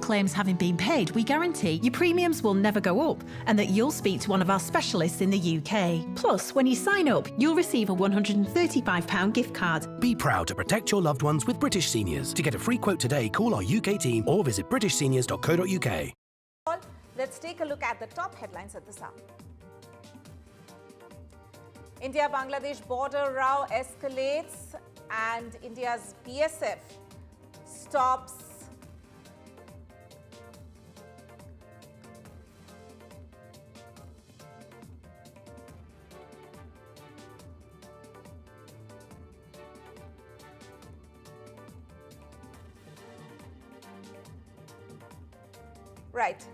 claims having been paid, we guarantee your premiums will never go up and that you'll speak to one of our specialists in the UK. Plus, when you sign up, you'll receive a £135 gift card. Be proud to protect your loved ones with British Seniors. To get a free quote today, call our UK team or visit britishseniors.co.uk. Let's take a look at the top headlines at this hour. India-Bangladesh border row escalates and India's BSF stops right.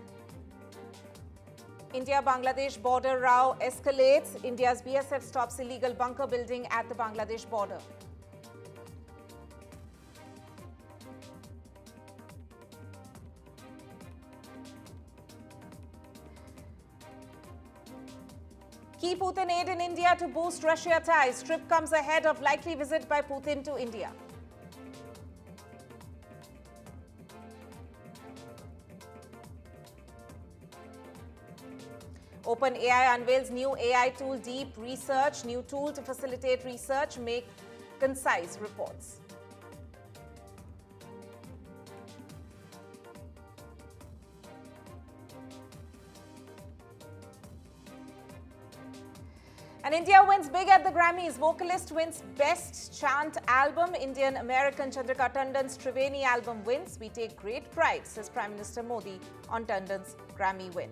India-Bangladesh border row escalates. India's BSF stops illegal bunker building at the Bangladesh border. Key Putin aid in India to boost Russia ties. Trip comes ahead of likely visit by Putin to India. OpenAI unveils new AI tool, Deep Research. New tool to facilitate research, make concise reports. And India wins big at the Grammys. Vocalist wins Best Chant Album. Indian-American Chandrika Tandon's Triveni album wins. We take great pride, says Prime Minister Modi on Tandon's Grammy win.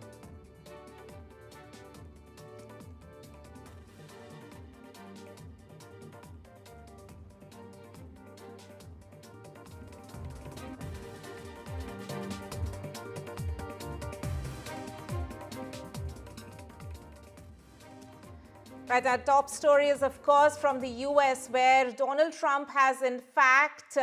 Right, our top story is, of course, from the US, where Donald Trump has, in fact,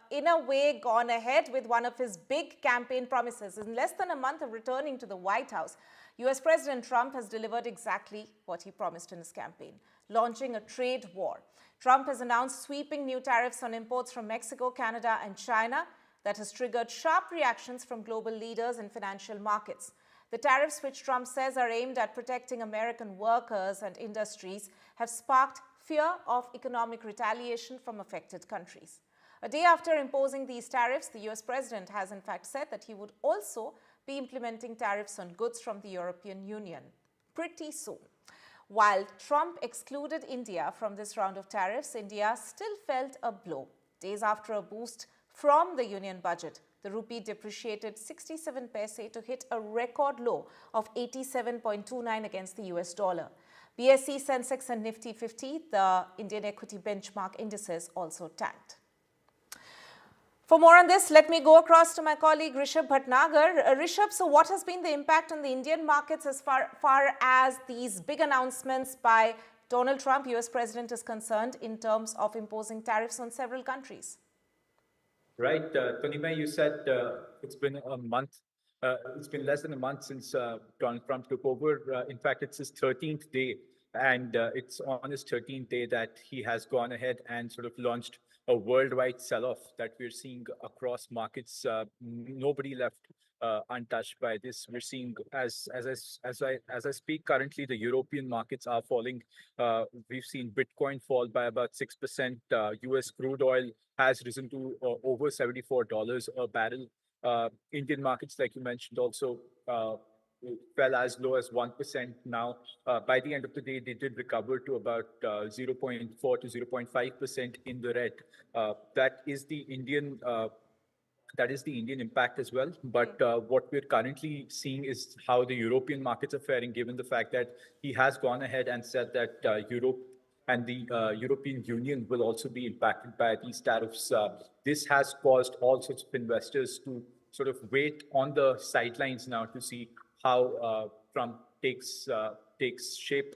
in a way, gone ahead with one of his big campaign promises. In less than a month of returning to the White House, US President Trump has delivered exactly what he promised in his campaign, launching a trade war. Trump has announced sweeping new tariffs on imports from Mexico, Canada, and China that has triggered sharp reactions from global leaders and financial markets. The tariffs, which Trump says are aimed at protecting American workers and industries, have sparked fear of economic retaliation from affected countries. A day after imposing these tariffs, the US president has in fact said that he would also be implementing tariffs on goods from the European Union pretty soon. While Trump excluded India from this round of tariffs, India still felt a blow. Days after a boost from the union budget, the rupee depreciated 67 paise to hit a record low of 87.29 against the US dollar. BSE, Sensex and Nifty 50, the Indian equity benchmark indices, also tanked. For more on this, let me go across to my colleague Rishabh Bhatnagar. Rishabh, so what has been the impact on the Indian markets as far as these big announcements by Donald Trump, US president, is concerned in terms of imposing tariffs on several countries? Right, Tanima, you said it's been a month. It's been less than a month since Donald Trump took over. In fact, it's his 13th day, and it's on his 13th day that he has gone ahead and sort of launched a worldwide sell-off that we're seeing across markets. Nobody left untouched by this. We're seeing, as I speak currently, the European markets are falling. We've seen Bitcoin fall by about 6%. US crude oil has risen to over $74 a barrel. Indian markets, like you mentioned, also fell as low as 1% now. By the end of the day, they did recover to about 0.4 to 0.5% in the red. That is the Indian impact as well. But what we're currently seeing is how the European markets are faring, given the fact that he has gone ahead and said that Europe and the European Union will also be impacted by these tariffs. This has caused all sorts of investors to sort of wait on the sidelines now to see how Trump takes shape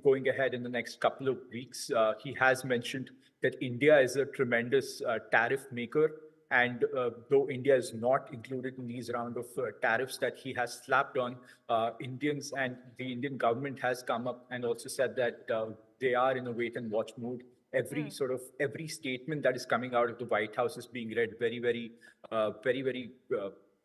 going ahead in the next couple of weeks. He has mentioned that India is a tremendous tariff maker. And though India is not included in these round of tariffs that he has slapped on, Indians and the Indian government has come up and also said that they are in a wait and watch mood. Every statement that is coming out of the White House is being read very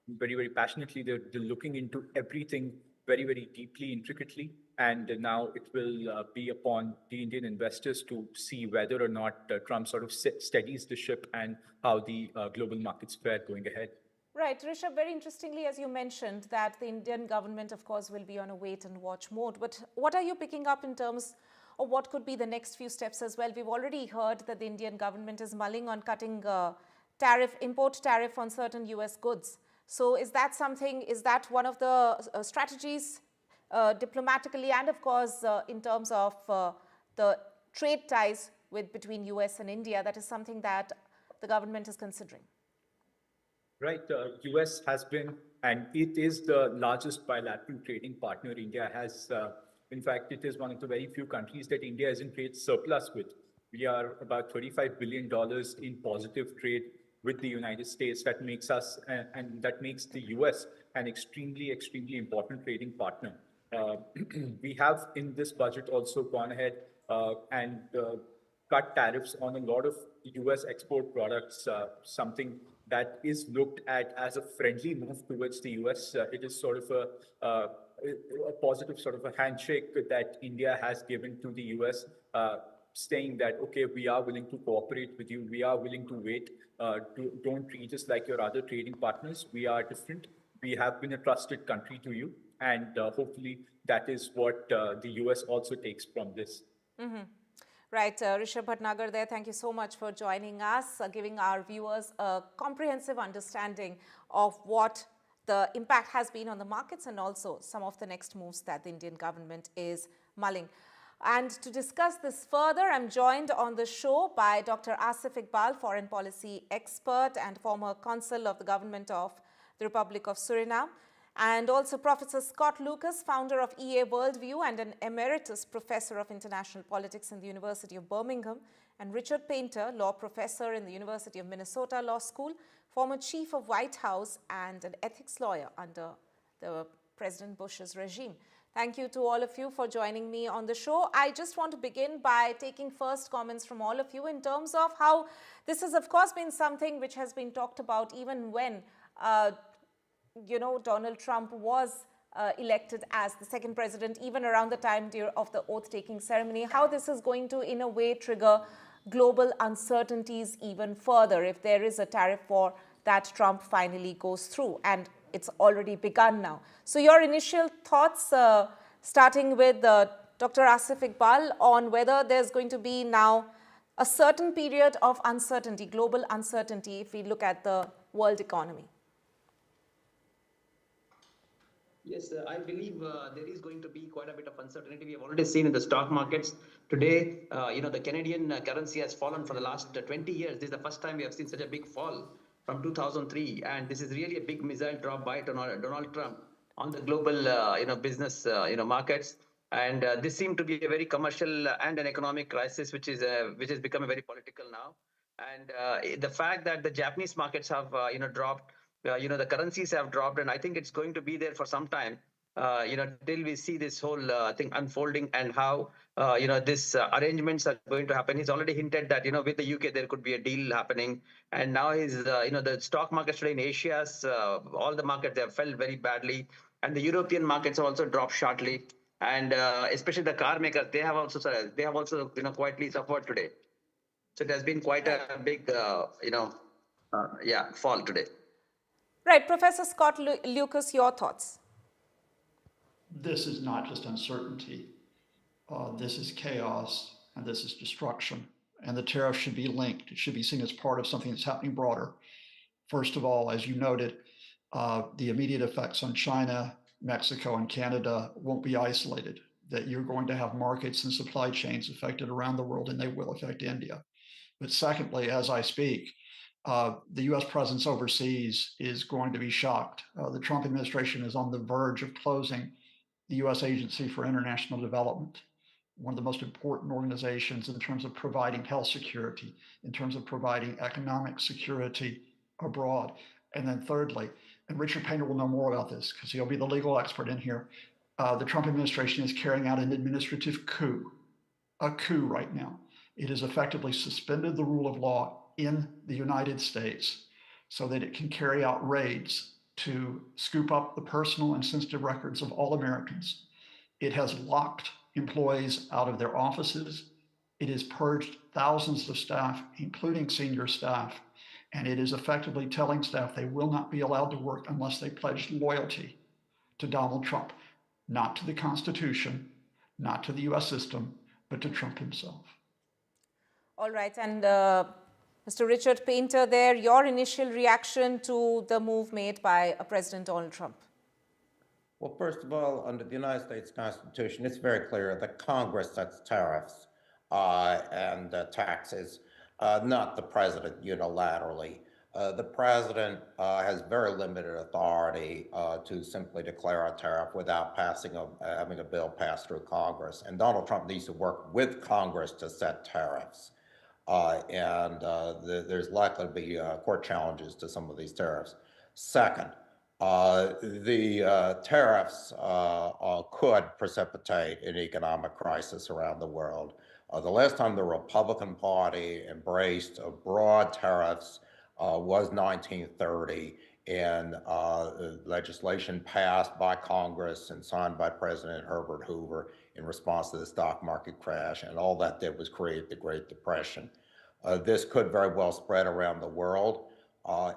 very, very passionately. They're looking into everything very, very deeply, intricately. And now it will be upon the Indian investors to see whether or not Trump sort of steadies the ship and how the global markets fare going ahead. Right, Rishabh, very interestingly, as you mentioned, that the Indian government, of course, will be on a wait and watch mode. But what are you picking up in terms of what could be the next few steps as well? We've already heard that the Indian government is mulling on cutting import tariff on certain US goods. So is that something, is that one of the strategies diplomatically and, of course, in terms of the trade ties between US and India, that is something that the government is considering? Right. US has been, and it is the largest bilateral trading partner India has. In fact, it is one of the very few countries that India is in trade surplus with. We are about $35 billion in positive trade with the United States. That makes us, and that makes the US an extremely, extremely important trading partner. We have in this budget also gone ahead and cut tariffs on a lot of US export products, something that is looked at as a friendly move towards the US. It is sort of a positive sort of a handshake that India has given to the US, saying that, okay, we are willing to cooperate with you. We are willing to wait. Don't treat us like your other trading partners. We are different. We have been a trusted country to you. And hopefully that is what the US also takes from this. Mm-hmm. Right, Rishabh Bhatnagar there, thank you so much for joining us, giving our viewers a comprehensive understanding of what the impact has been on the markets and also some of the next moves that the Indian government is mulling. And to discuss this further, I'm joined on the show by Dr. Asif Iqbal, foreign policy expert and former consul of the government of the Republic of Suriname, and also Professor Scott Lucas, founder of EA Worldview and an emeritus professor of international politics in the University of Birmingham, and Richard Painter, law professor in the University of Minnesota Law School, former chief of White House and an ethics lawyer under the President Bush's regime. Thank you to all of you for joining me on the show. I just want to begin by taking first comments from all of you in terms of how this has, of course, been something which has been talked about even when Donald Trump was elected as the second president, even around the time of the oath-taking ceremony, how this is going to, in a way, trigger global uncertainties even further if there is a tariff war that Trump finally goes through. And it's already begun now. So your initial thoughts, starting with Dr. Asif Iqbal, on whether there's going to be now a certain period of uncertainty, global uncertainty, if we look at the world economy. Yes, I believe there is going to be quite a bit of uncertainty. We have already seen in the stock markets today. The Canadian currency has fallen for the last 20 years. This is the first time we have seen such a big fall from 2003, and this is really a big missile drop by Donald Trump on the global, business, markets. And this seemed to be a very commercial and an economic crisis, which has become very political now. And the fact that the Japanese markets have, dropped. The currencies have dropped, and I think it's going to be there for some time, till we see this whole thing unfolding and how, this arrangements are going to happen. He's already hinted that, with the UK, there could be a deal happening. And now the stock markets today in Asia, all the markets, they have fell very badly. And the European markets have also dropped sharply. And especially the car makers, they have also quietly suffered today. So it has been quite a big, fall today. Right. Professor Scott Lucas, your thoughts? This is not just uncertainty. This is chaos, and this is destruction. And the tariff should be linked. It should be seen as part of something that's happening broader. First of all, as you noted, the immediate effects on China, Mexico, and Canada won't be isolated, that you're going to have markets and supply chains affected around the world, and they will affect India. But secondly, as I speak, the U.S. presence overseas is going to be shocked. The Trump administration is on the verge of closing the U.S. Agency for International Development, one of the most important organizations in terms of providing health security, in terms of providing economic security abroad. And then thirdly, and Richard Painter will know more about this because he'll be the legal expert in here, the Trump administration is carrying out an administrative coup, a coup right now. It has effectively suspended the rule of law in the United States so that it can carry out raids to scoop up the personal and sensitive records of all Americans. It has locked employees out of their offices. It has purged thousands of staff, including senior staff, and it is effectively telling staff they will not be allowed to work unless they pledge loyalty to Donald Trump, not to the Constitution, not to the US system, but to Trump himself. All right, and Mr. Richard Painter there, your initial reaction to the move made by President Donald Trump? Well, first of all, under the United States Constitution, it's very clear that Congress sets tariffs and taxes, not the president unilaterally. The president has very limited authority to simply declare a tariff without having a bill passed through Congress. And Donald Trump needs to work with Congress to set tariffs. There's likely to be court challenges to some of these tariffs. Second, the tariffs could precipitate an economic crisis around the world. The last time the Republican Party embraced broad tariffs was 1930, and legislation passed by Congress and signed by President Herbert Hoover in response to the stock market crash, and all that did was create the Great Depression. This could very well spread around the world,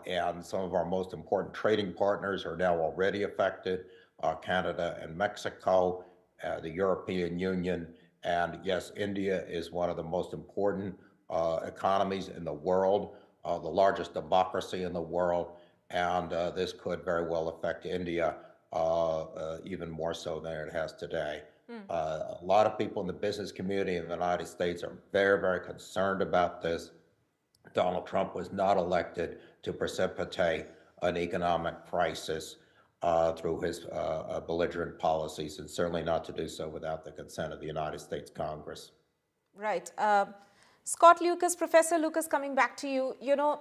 and some of our most important trading partners are now already affected, Canada and Mexico, the European Union, and yes, India is one of the most important economies in the world, the largest democracy in the world, and this could very well affect India even more so than it has today. A lot of people in the business community in the United States are very, very concerned about this. Donald Trump was not elected to precipitate an economic crisis through his belligerent policies, and certainly not to do so without the consent of the United States Congress. Right. Scott Lucas, Professor Lucas, coming back to you, you know,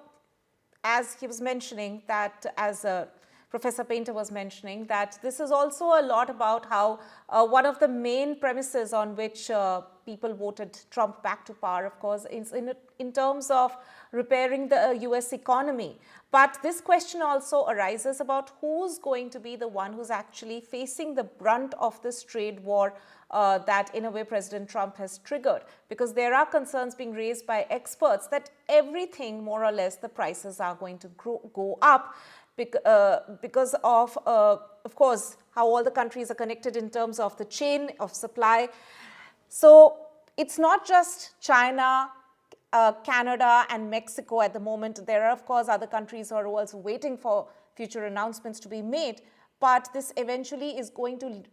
as he was mentioning that, as Professor Painter was mentioning, that this is also a lot about how one of the main premises on which people voted Trump back to power, of course, is in terms of repairing the US economy. But this question also arises about who's going to be the one who's actually facing the brunt of this trade war that, in a way, President Trump has triggered. Because there are concerns being raised by experts that everything, more or less, the prices are going to go up because of course, how all the countries are connected in terms of the chain of supply. So it's not just China, Canada and Mexico at the moment. There are, of course, other countries who are also waiting for future announcements to be made. But this eventually is going to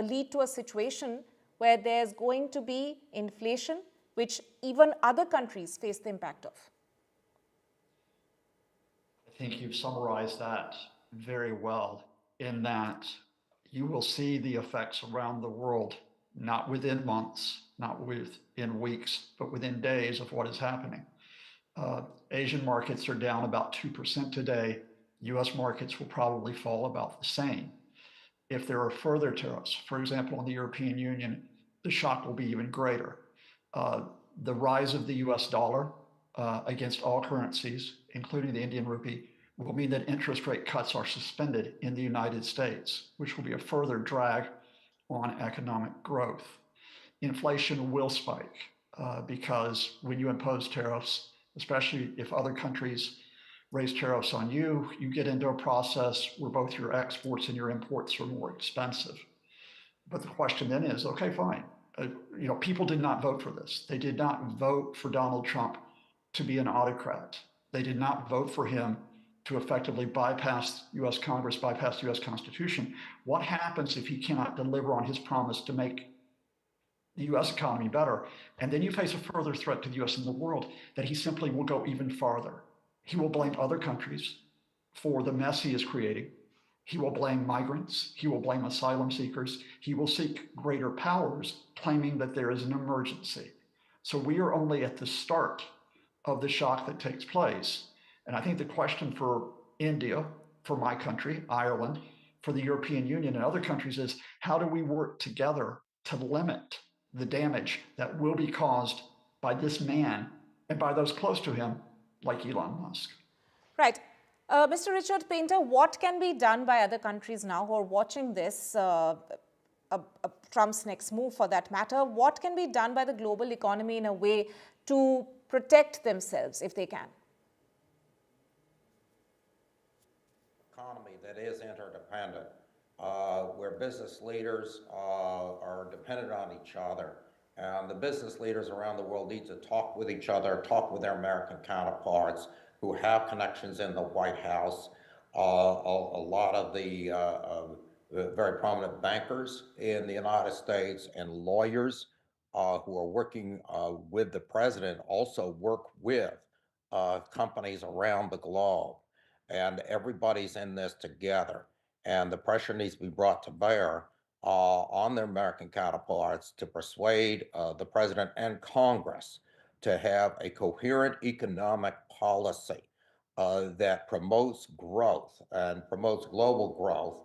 lead to a situation where there's going to be inflation, which even other countries face the impact of. I think you've summarized that very well, in that you will see the effects around the world, not within months, not within weeks, but within days of what is happening. Asian markets are down about 2% today. US markets will probably fall about the same. If there are further tariffs, for example, in the European Union, the shock will be even greater. The rise of the US dollar against all currencies, including the Indian rupee, will mean that interest rate cuts are suspended in the United States, which will be a further drag on economic growth. Inflation will spike because when you impose tariffs, especially if other countries raise tariffs on you, you get into a process where both your exports and your imports are more expensive. But the question then is, okay, fine. People did not vote for this. They did not vote for Donald Trump to be an autocrat. They did not vote for him to effectively bypass US Congress, bypass the US Constitution. What happens if he cannot deliver on his promise to make the US economy better? And then you face a further threat to the US and the world, that he simply will go even farther. He will blame other countries for the mess he is creating. He will blame migrants. He will blame asylum seekers. He will seek greater powers, claiming that there is an emergency. So we are only at the start of the shock that takes place. And I think the question for India, for my country, Ireland, for the European Union and other countries is, how do we work together to limit the damage that will be caused by this man and by those close to him, like Elon Musk? Right. Mr. Richard Painter, what can be done by other countries now who are watching this, Trump's next move for that matter? What can be done by the global economy in a way to protect themselves if they can? Economy that is interdependent, where business leaders are dependent on each other. And the business leaders around the world need to talk with each other, talk with their American counterparts who have connections in the White House. A lot of the very prominent bankers in the United States and lawyers who are working with the president also work with companies around the globe. And everybody's in this together. And the pressure needs to be brought to bear on their American counterparts to persuade the president and Congress to have a coherent economic policy that promotes growth and promotes global growth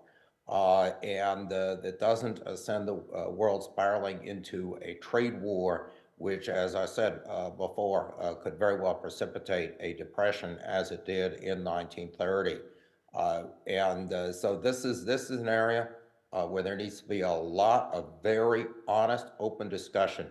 and that doesn't send the world spiraling into a trade war, which, as I said before, could very well precipitate a depression as it did in 1930. So this is an area where there needs to be a lot of very honest, open discussion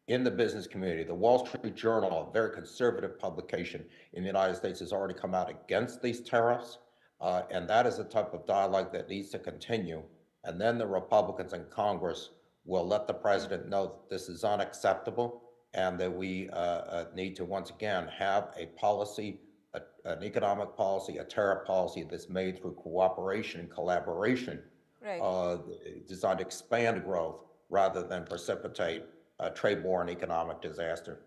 in the business community. The Wall Street Journal, a very conservative publication in the United States, has already come out against these tariffs. And that is the type of dialogue that needs to continue. And then the Republicans in Congress will let the president know that this is unacceptable and that we need to once again have a policy, an economic policy, a tariff policy that's made through cooperation and collaboration, right, designed to expand growth rather than precipitate a trade war and economic disaster.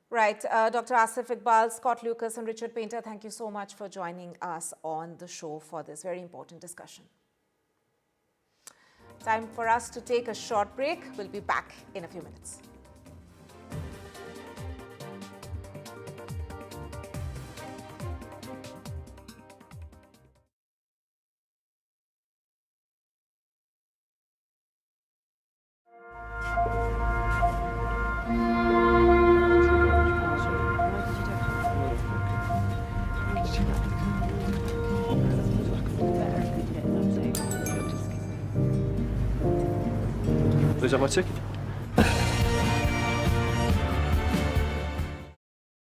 Right. Dr. Asif Iqbal, Scott Lucas and Richard Painter, thank you so much for joining us on the show for this very important discussion. Time for us to take a short break. We'll be back in a few minutes. Is that my ticket?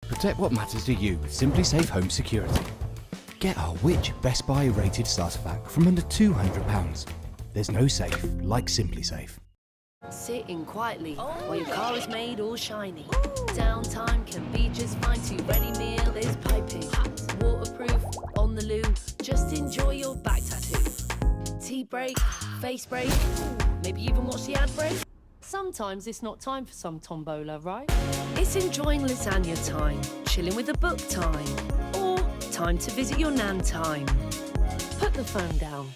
Protect what matters to you with Simply Safe Home Security. Get our Which Best Buy rated starter pack from under £200. There's no safe like Simply Safe. Sitting quietly while your car is made all shiny. Downtime can be just fine too. Ready meal is piping. Waterproof, on the loo. Just enjoy your back tattoo. Tea break, face break. Maybe even watch the ad break. Sometimes it's not time for some tombola, right? It's enjoying lasagna time, chilling with a book time, or time to visit your nan time. Put the phone down.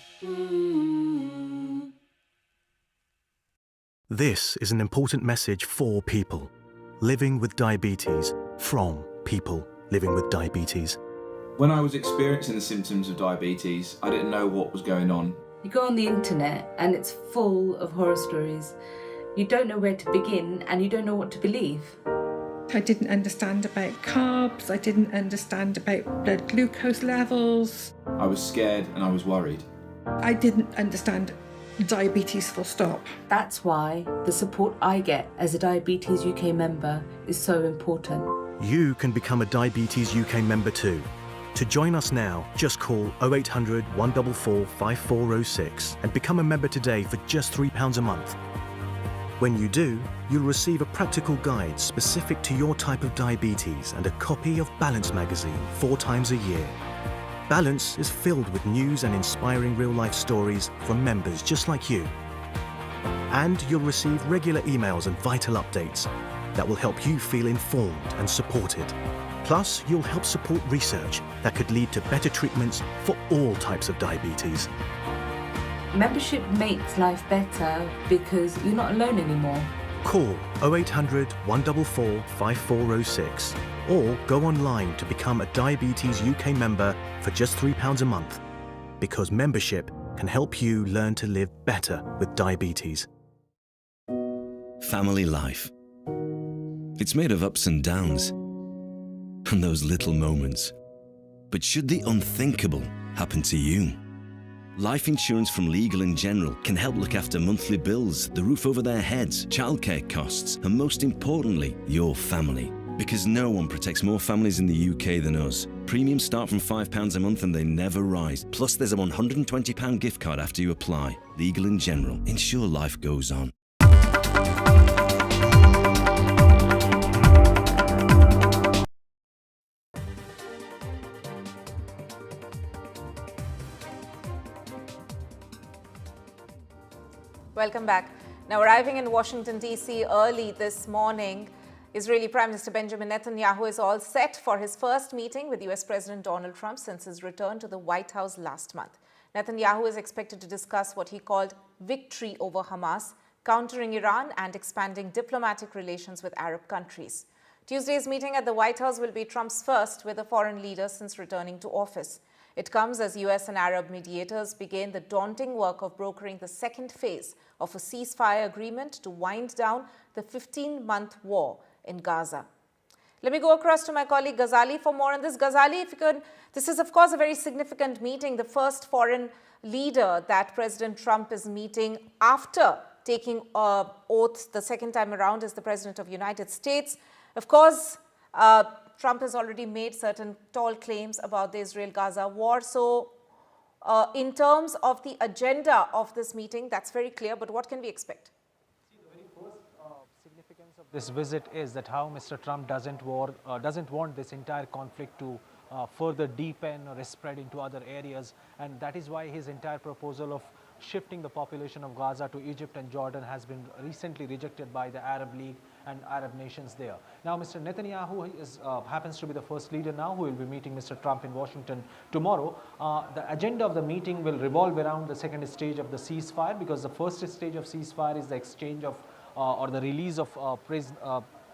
This is an important message for people living with diabetes from people living with diabetes. When I was experiencing the symptoms of diabetes, I didn't know what was going on. You go on the internet and it's full of horror stories. You don't know where to begin and you don't know what to believe. I didn't understand about carbs, I didn't understand about blood glucose levels. I was scared and I was worried. I didn't understand diabetes full stop. That's why the support I get as a Diabetes UK member is so important. You can become a Diabetes UK member too. To join us now, just call 0800 144 5406 and become a member today for just £3 a month. When you do, you'll receive a practical guide specific to your type of diabetes and a copy of Balance magazine 4 times a year. Balance is filled with news and inspiring real-life stories from members just like you. And you'll receive regular emails and vital updates that will help you feel informed and supported. Plus, you'll help support research that could lead to better treatments for all types of diabetes. Membership makes life better because you're not alone anymore. Call 0800 144 5406 or go online to become a Diabetes UK member for just £3 a month, because membership can help you learn to live better with diabetes. Family life. It's made of ups and downs, and those little moments. But should the unthinkable happen to you? Life insurance from Legal & General can help look after monthly bills, the roof over their heads, childcare costs, and most importantly, your family. Because no one protects more families in the UK than us. Premiums start from £5 a month and they never rise. Plus there's a £120 gift card after you apply. Legal & General. Ensure life goes on. Welcome back. Now, arriving in Washington, D.C. early this morning, Israeli Prime Minister Benjamin Netanyahu is all set for his first meeting with US President Donald Trump since his return to the White House last month. Netanyahu is expected to discuss what he called victory over Hamas, countering Iran and expanding diplomatic relations with Arab countries. Tuesday's meeting at the White House will be Trump's first with a foreign leader since returning to office. It comes as US and Arab mediators begin the daunting work of brokering the second phase of a ceasefire agreement to wind down the 15-month war in Gaza. Let me go across to my colleague Ghazali for more on this. Ghazali, if you could, this is of course a very significant meeting, the first foreign leader that President Trump is meeting after taking oath the second time around as the President of the United States. Of course, Trump has already made certain tall claims about the Israel-Gaza war. So in terms of the agenda of this meeting, that's very clear, but what can we expect? This visit is that how Mr. Trump doesn't want this entire conflict to further deepen or spread into other areas, and that is why his entire proposal of shifting the population of Gaza to Egypt and Jordan has been recently rejected by the Arab League and Arab nations there. Now, Mr. Netanyahu happens to be the first leader now who will be meeting Mr. Trump in Washington tomorrow. The agenda of the meeting will revolve around the second stage of the ceasefire, because the first stage of ceasefire is the exchange of or the release of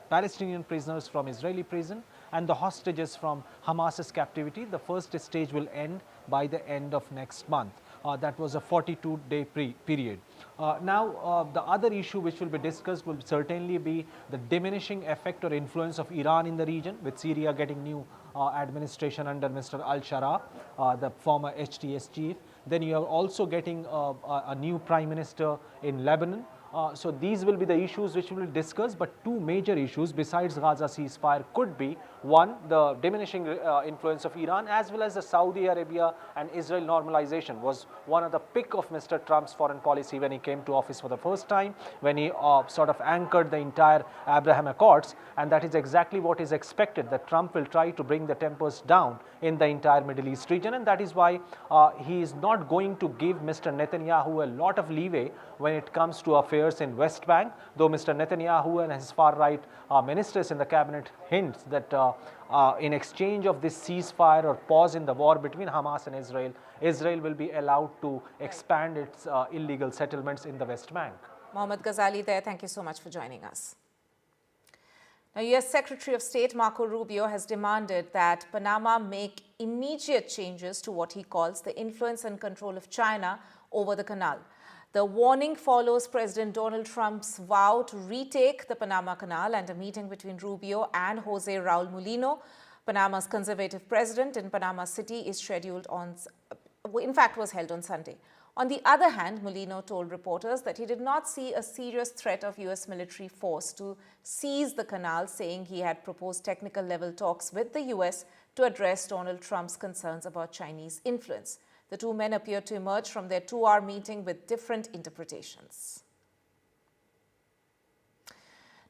Palestinian prisoners from Israeli prison and the hostages from Hamas's captivity. The first stage will end by the end of next month. That was a 42-day period. Now, the other issue which will be discussed will certainly be the diminishing effect or influence of Iran in the region, with Syria getting new administration under Mr. al-Shara, the former HTS chief. Then you are also getting a new prime minister in Lebanon. So these will be the issues which we will discuss, but two major issues besides Gaza ceasefire could be, one, the diminishing influence of Iran, as well as the Saudi Arabia and Israel normalization was one of the pick of Mr. Trump's foreign policy when he came to office for the first time, when he sort of anchored the entire Abraham Accords, and that is exactly what is expected, that Trump will try to bring the tempers down in the entire Middle East region, and that is why he is not going to give Mr. Netanyahu a lot of leeway when it comes to affairs in West Bank, though Mr. Netanyahu and his far-right ministers in the cabinet hints that in exchange of this ceasefire or pause in the war between Hamas and Israel, Israel will be allowed to expand its illegal settlements in the West Bank. Mohammad Ghazali there, thank you so much for joining us. Now, US Secretary of State Marco Rubio has demanded that Panama make immediate changes to what he calls the influence and control of China over the canal. The warning follows President Donald Trump's vow to retake the Panama Canal and a meeting between Rubio and Jose Raul Mulino, Panama's conservative president in Panama City, is scheduled on, in fact, was held on Sunday. On the other hand, Mulino told reporters that he did not see a serious threat of US military force to seize the canal, saying he had proposed technical level talks with the US to address Donald Trump's concerns about Chinese influence. The two men appeared to emerge from their 2-hour meeting with different interpretations.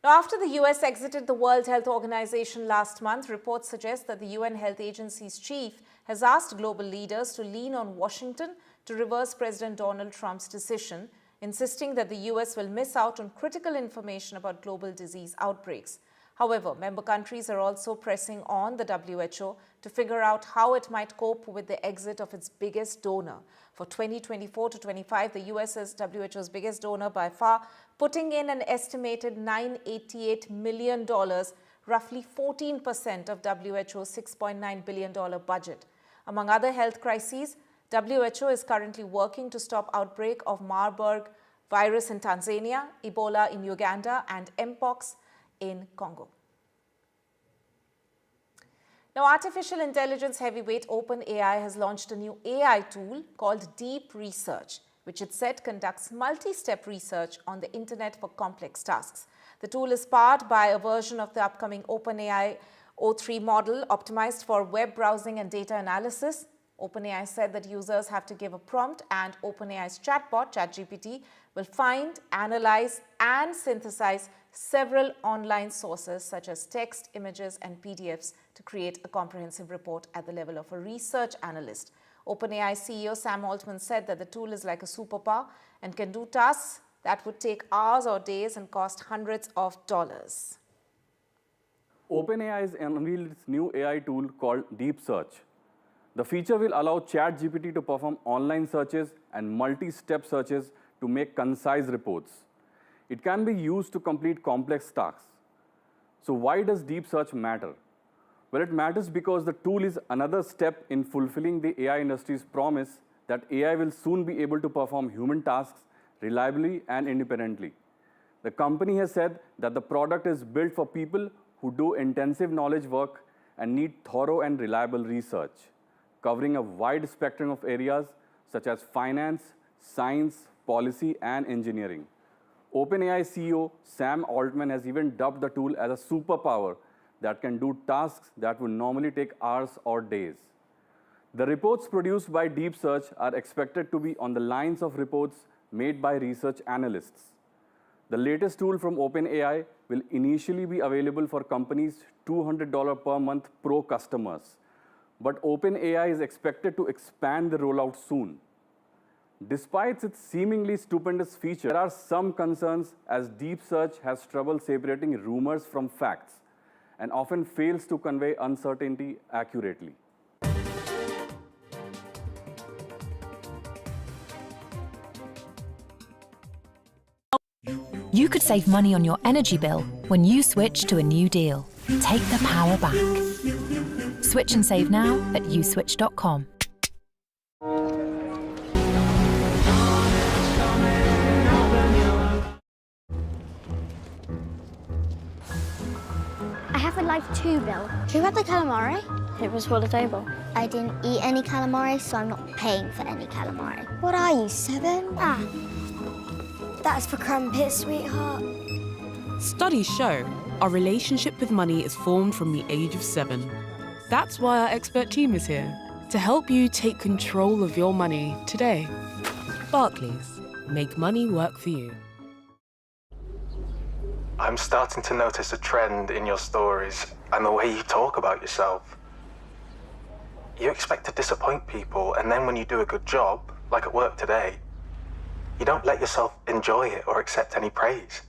Now, after the US exited the World Health Organization last month, reports suggest that the UN Health Agency's chief has asked global leaders to lean on Washington to reverse President Donald Trump's decision, insisting that the US will miss out on critical information about global disease outbreaks. However, member countries are also pressing on the WHO to figure out how it might cope with the exit of its biggest donor. For 2024 to 25, the US is WHO's biggest donor by far, putting in an estimated $988 million, roughly 14% of WHO's $6.9 billion budget. Among other health crises, WHO is currently working to stop outbreak of Marburg virus in Tanzania, Ebola in Uganda, and Mpox in Congo. Now, artificial intelligence heavyweight OpenAI has launched a new AI tool called Deep Research, which it said conducts multi-step research on the internet for complex tasks. The tool is powered by a version of the upcoming OpenAI O3 model optimized for web browsing and data analysis. OpenAI said that users have to give a prompt and OpenAI's chatbot, ChatGPT, will find, analyze and synthesize several online sources such as text, images and PDFs to create a comprehensive report at the level of a research analyst. OpenAI CEO Sam Altman said that the tool is like a superpower and can do tasks that would take hours or days and cost hundreds of dollars. OpenAI has unveiled its new AI tool called Deep Search. The feature will allow ChatGPT to perform online searches and multi-step searches to make concise reports. It can be used to complete complex tasks. So why does Deep Search matter? Well, it matters because the tool is another step in fulfilling the AI industry's promise that AI will soon be able to perform human tasks reliably and independently. The company has said that the product is built for people who do intensive knowledge work and need thorough and reliable research, covering a wide spectrum of areas such as finance, science, policy, and engineering. OpenAI CEO Sam Altman has even dubbed the tool as a superpower that can do tasks that would normally take hours or days. The reports produced by Deep Search are expected to be on the lines of reports made by research analysts. The latest tool from OpenAI will initially be available for companies' $200 per month pro customers. But OpenAI is expected to expand the rollout soon. Despite its seemingly stupendous feature, there are some concerns as Deep Search has trouble separating rumors from facts and often fails to convey uncertainty accurately. You could save money on your energy bill when you switch to a new deal. Take the power back. Switch and save now at uswitch.com. I have a Life 2 bill. Who had the calamari? It was for the table. I didn't eat any calamari, so I'm not paying for any calamari. What are you, 7? Ah, that's for crumpets, sweetheart. Studies show our relationship with money is formed from the age of 7. That's why our expert team is here, to help you take control of your money today. Barclays, make money work for you. I'm starting to notice a trend in your stories and the way you talk about yourself. You expect to disappoint people, and then when you do a good job, like at work today, you don't let yourself enjoy it or accept any praise.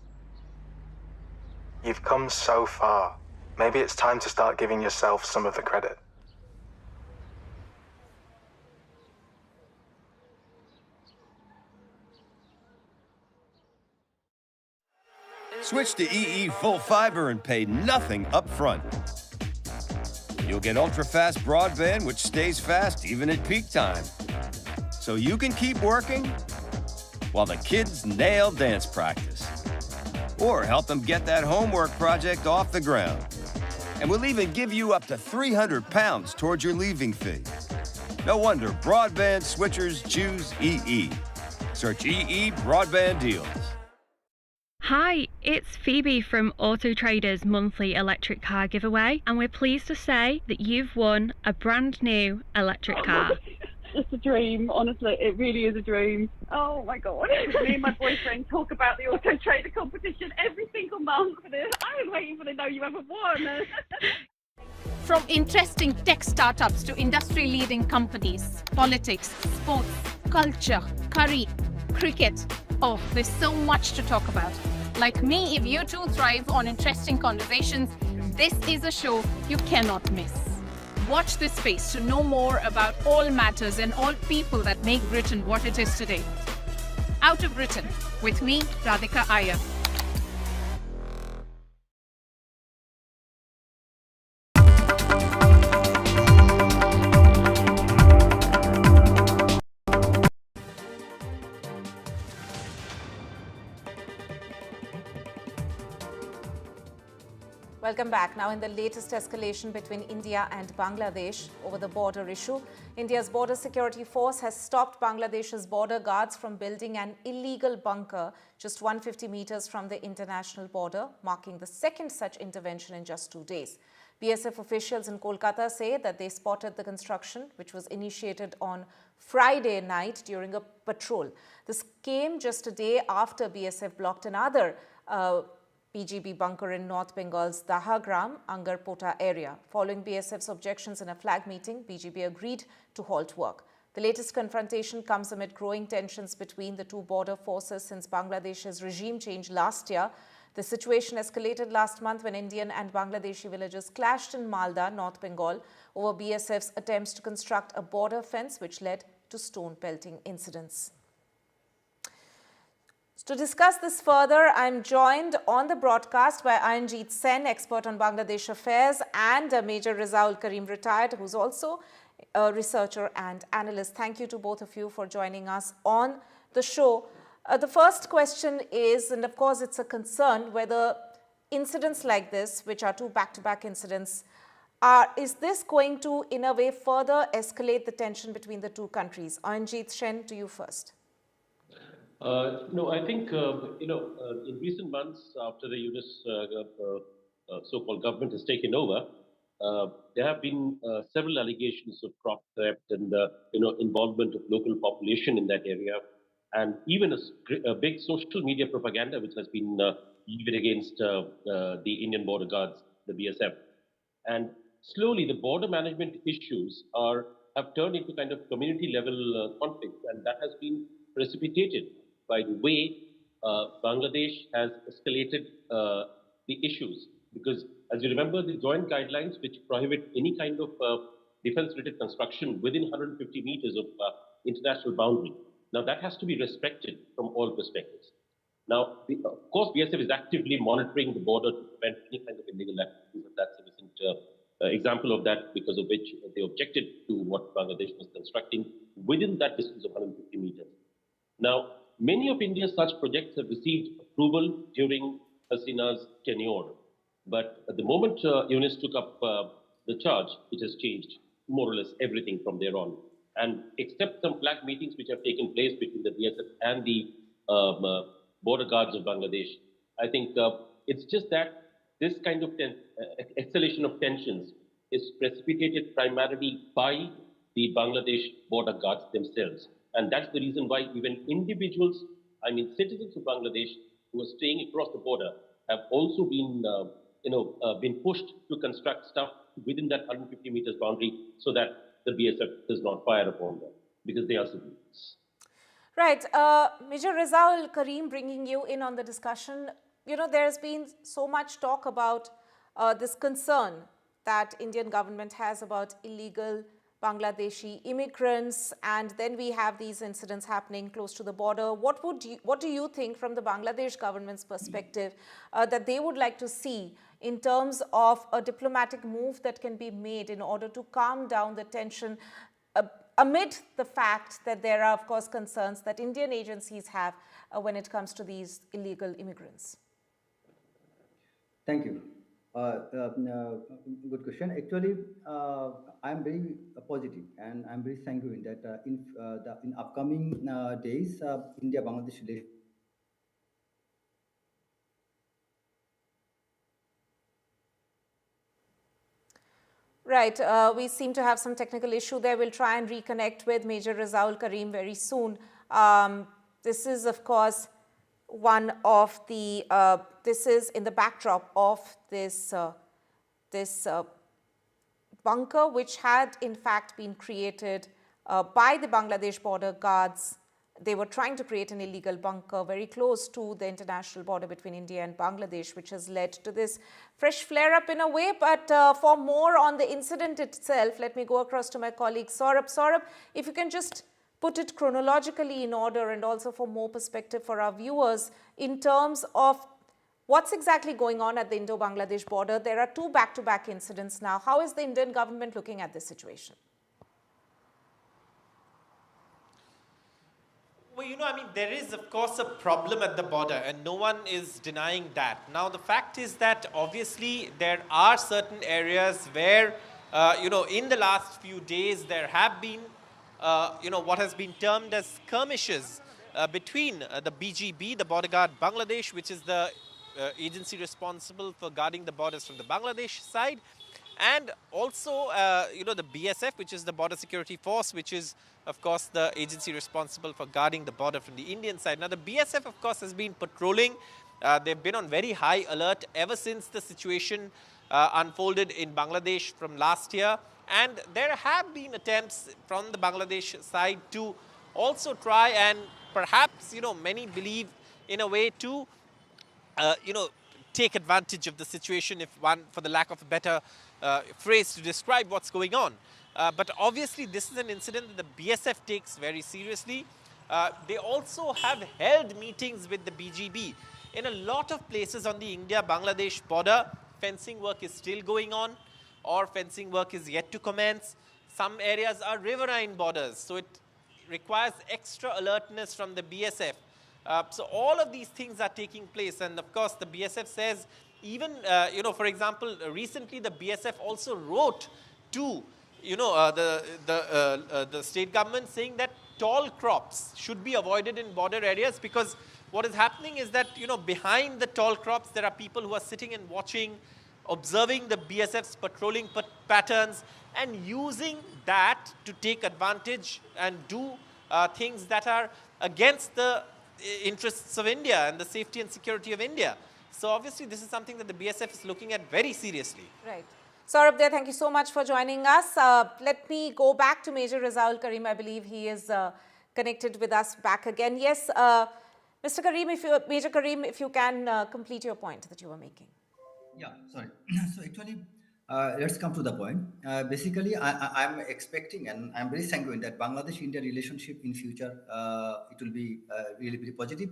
You've come so far. Maybe it's time to start giving yourself some of the credit. Switch to EE Full Fiber and pay nothing up front. You'll get ultra-fast broadband, which stays fast even at peak time. So you can keep working while the kids nail dance practice. Or help them get that homework project off the ground. And we'll even give you up to £300 towards your leaving fee. No wonder broadband switchers choose EE. Search EE Broadband Deals. Hi, it's Phoebe from Auto Trader's monthly electric car giveaway, and we're pleased to say that you've won a brand new electric car. It's a dream, honestly, it really is a dream. Oh my god. Me and my boyfriend talk about the Auto Trader competition every single month. I was waiting for the know you ever won. From interesting tech startups to industry-leading companies, politics, sports, culture, curry, cricket. Oh, there's so much to talk about. Like me, if you too thrive on interesting conversations, this is a show you cannot miss. Watch this space to know more about all matters and all people that make Britain what it is today. Out of Britain, with me, Radhika Iyer. Welcome back. Now, in the latest escalation between India and Bangladesh over the border issue, India's border security force has stopped Bangladesh's border guards from building an illegal bunker just 150 meters from the international border, marking the second such intervention in just 2 days. BSF officials in Kolkata say that they spotted the construction, which was initiated on Friday night during a patrol. This came just a day after BSF blocked another PGB bunker in North Bengal's Dahagram, Angarpota area. Following BSF's objections in a flag meeting, BGB agreed to halt work. The latest confrontation comes amid growing tensions between the two border forces since Bangladesh's regime change last year. The situation escalated last month when Indian and Bangladeshi villagers clashed in Malda, North Bengal, over BSF's attempts to construct a border fence, which led to stone pelting incidents. To discuss this further, I'm joined on the broadcast by Ayanjeet Sen, expert on Bangladesh affairs, and Major Rizaul Karim, retired, who's also a researcher and analyst. Thank you to both of you for joining us on the show. The first question is, and of course it's a concern, whether incidents like this, which are two back-to-back incidents, is this going to, in a way, further escalate the tension between the two countries? Ayanjeet Sen, to you first. No, I think, in recent months, after the Yunus so-called government has taken over, there have been several allegations of crop theft and, involvement of local population in that area, and even a big social media propaganda which has been levied against the Indian border guards, the BSF. And slowly, the border management issues have turned into kind of community-level conflicts, and that has been precipitated by the way Bangladesh has escalated the issues. Because as you remember, the joint guidelines which prohibit any kind of defense-related construction within 150 meters of international boundary. Now that has to be respected from all perspectives. Now, of course, BSF is actively monitoring the border to prevent any kind of illegal activities, and that's a recent example of that, because of which they objected to what Bangladesh was constructing within that distance of 150 meters. Now, many of India's such projects have received approval during Hasina's tenure. But at the moment Yunus took up the charge, it has changed more or less everything from there on. And except some flag meetings which have taken place between the BSF and the border guards of Bangladesh, I think it's just that this kind of escalation of tensions is precipitated primarily by the Bangladesh border guards themselves. And that's the reason why even individuals, citizens of Bangladesh who are staying across the border have also been, been pushed to construct stuff within that 150 meters boundary so that the BSF does not fire upon them because they are civilians. Right. Major Rizaul Karim, bringing you in on the discussion. There's been so much talk about this concern that Indian government has about illegal Bangladeshi immigrants, and then we have these incidents happening close to the border. What do you think from the Bangladesh government's perspective that they would like to see in terms of a diplomatic move that can be made in order to calm down the tension amid the fact that there are, of course, concerns that Indian agencies have when it comes to these illegal immigrants? Thank you. Good question. Actually, I'm very positive and I'm very sanguine that in upcoming days, India-Bangladesh relations. Right. We seem to have some technical issue there. We'll try and reconnect with Major Rizaul Karim very soon. This is, of course, one of the, this is in the backdrop of this, bunker, which had in fact been created by the Bangladesh border guards. They were trying to create an illegal bunker very close to the international border between India and Bangladesh, which has led to this fresh flare-up in a way. But for more on the incident itself, let me go across to my colleague Saurabh. Saurabh, if you can just put it chronologically in order and also for more perspective for our viewers in terms of what's exactly going on at the Indo-Bangladesh border. There are two back-to-back incidents now. How is the Indian government looking at this situation? We I mean, there is, of course, a problem at the border, and no one is denying that. Now, the fact is that obviously there are certain areas where, in the last few days there have been, what has been termed as skirmishes between the BGB, the Border Guard Bangladesh, which is the agency responsible for guarding the borders from the Bangladesh side, and also, the BSF, which is the Border Security Force, which is, of course, the agency responsible for guarding the border from the Indian side. Now, the BSF, of course, has been patrolling. They've been on very high alert ever since the situation unfolded in Bangladesh from last year. And there have been attempts from the Bangladesh side to also try and perhaps, many believe in a way to, take advantage of the situation, for the lack of a better phrase to describe what's going on. But obviously, this is an incident that the BSF takes very seriously. They also have held meetings with the BGB. In a lot of places on the India-Bangladesh border, fencing work is still going on, or fencing work is yet to commence. Some areas are riverine borders, so it requires extra alertness from the BSF. So all of these things are taking place, and of course the BSF says, even for example, recently the BSF also wrote to the state government saying that tall crops should be avoided in border areas, because what is happening is that behind the tall crops there are people who are sitting and watching, observing the BSF's patrolling patterns and using that to take advantage and do things that are against the interests of India and the safety and security of India. So obviously this is something that the BSF is looking at very seriously. Right. Saurabh there, thank you so much for joining us. Let me go back to Major Razaul Karim. I believe he is connected with us back again. Yes, Mr. Karim, Major Karim, if you can complete your point that you were making. Yeah, sorry. So actually, let's come to the point. Basically, I'm expecting, and I'm very sanguine that Bangladesh-India relationship in future, it will be really very positive,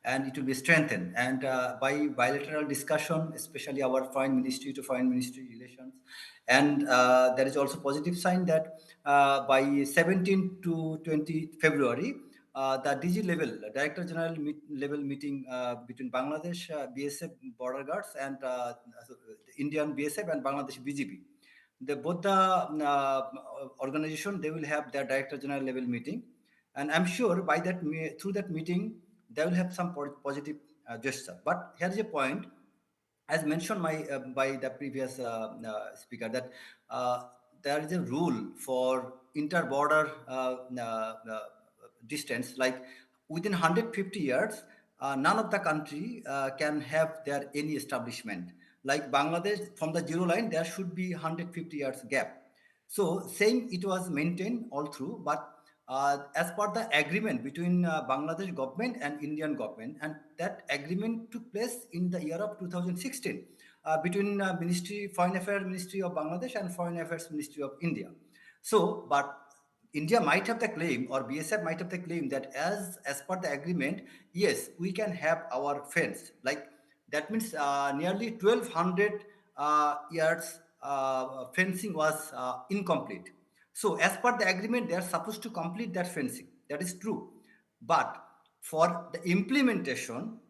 and it will be strengthened. And by bilateral discussion, especially our foreign ministry to foreign ministry relations, and there is also positive sign that by 17 to 20 February, the DG level, Director General level meeting between Bangladesh BSF border guards and Indian BSF and Bangladesh BGB. Both the organization, they will have their Director General level meeting, and I'm sure by that through that meeting they will have some positive gesture. But here is a point, as mentioned by the previous speaker, that there is a rule for inter-border distance, like within 150 years, none of the country can have their any establishment. Like Bangladesh, from the zero line, there should be 150 years gap. So saying it was maintained all through, but as per the agreement between Bangladesh government and Indian government, and that agreement took place in the year of 2016 between Foreign Affairs Ministry of Bangladesh and Foreign Affairs Ministry of India. So, but India might have the claim, or BSF might have the claim, that as per the agreement, yes, we can have our fence. Like that means nearly 1200 years fencing was incomplete. So as per the agreement, they are supposed to complete that fencing. That is true. But for the implementation,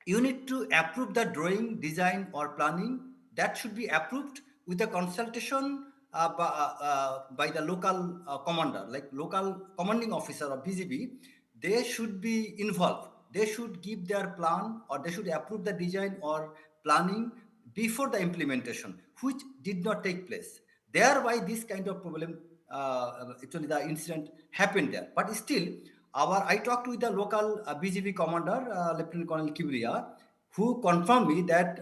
you need to approve the drawing, design or planning. That should be approved with a consultation by the local commander, like local commanding officer of BGB. They should be involved. They should give their plan, or they should approve the design or planning before the implementation, which did not take place. Thereby this kind of problem, actually the incident happened there. But still, I talked with the local BGB commander, Lieutenant Colonel Kibriya, who confirmed me that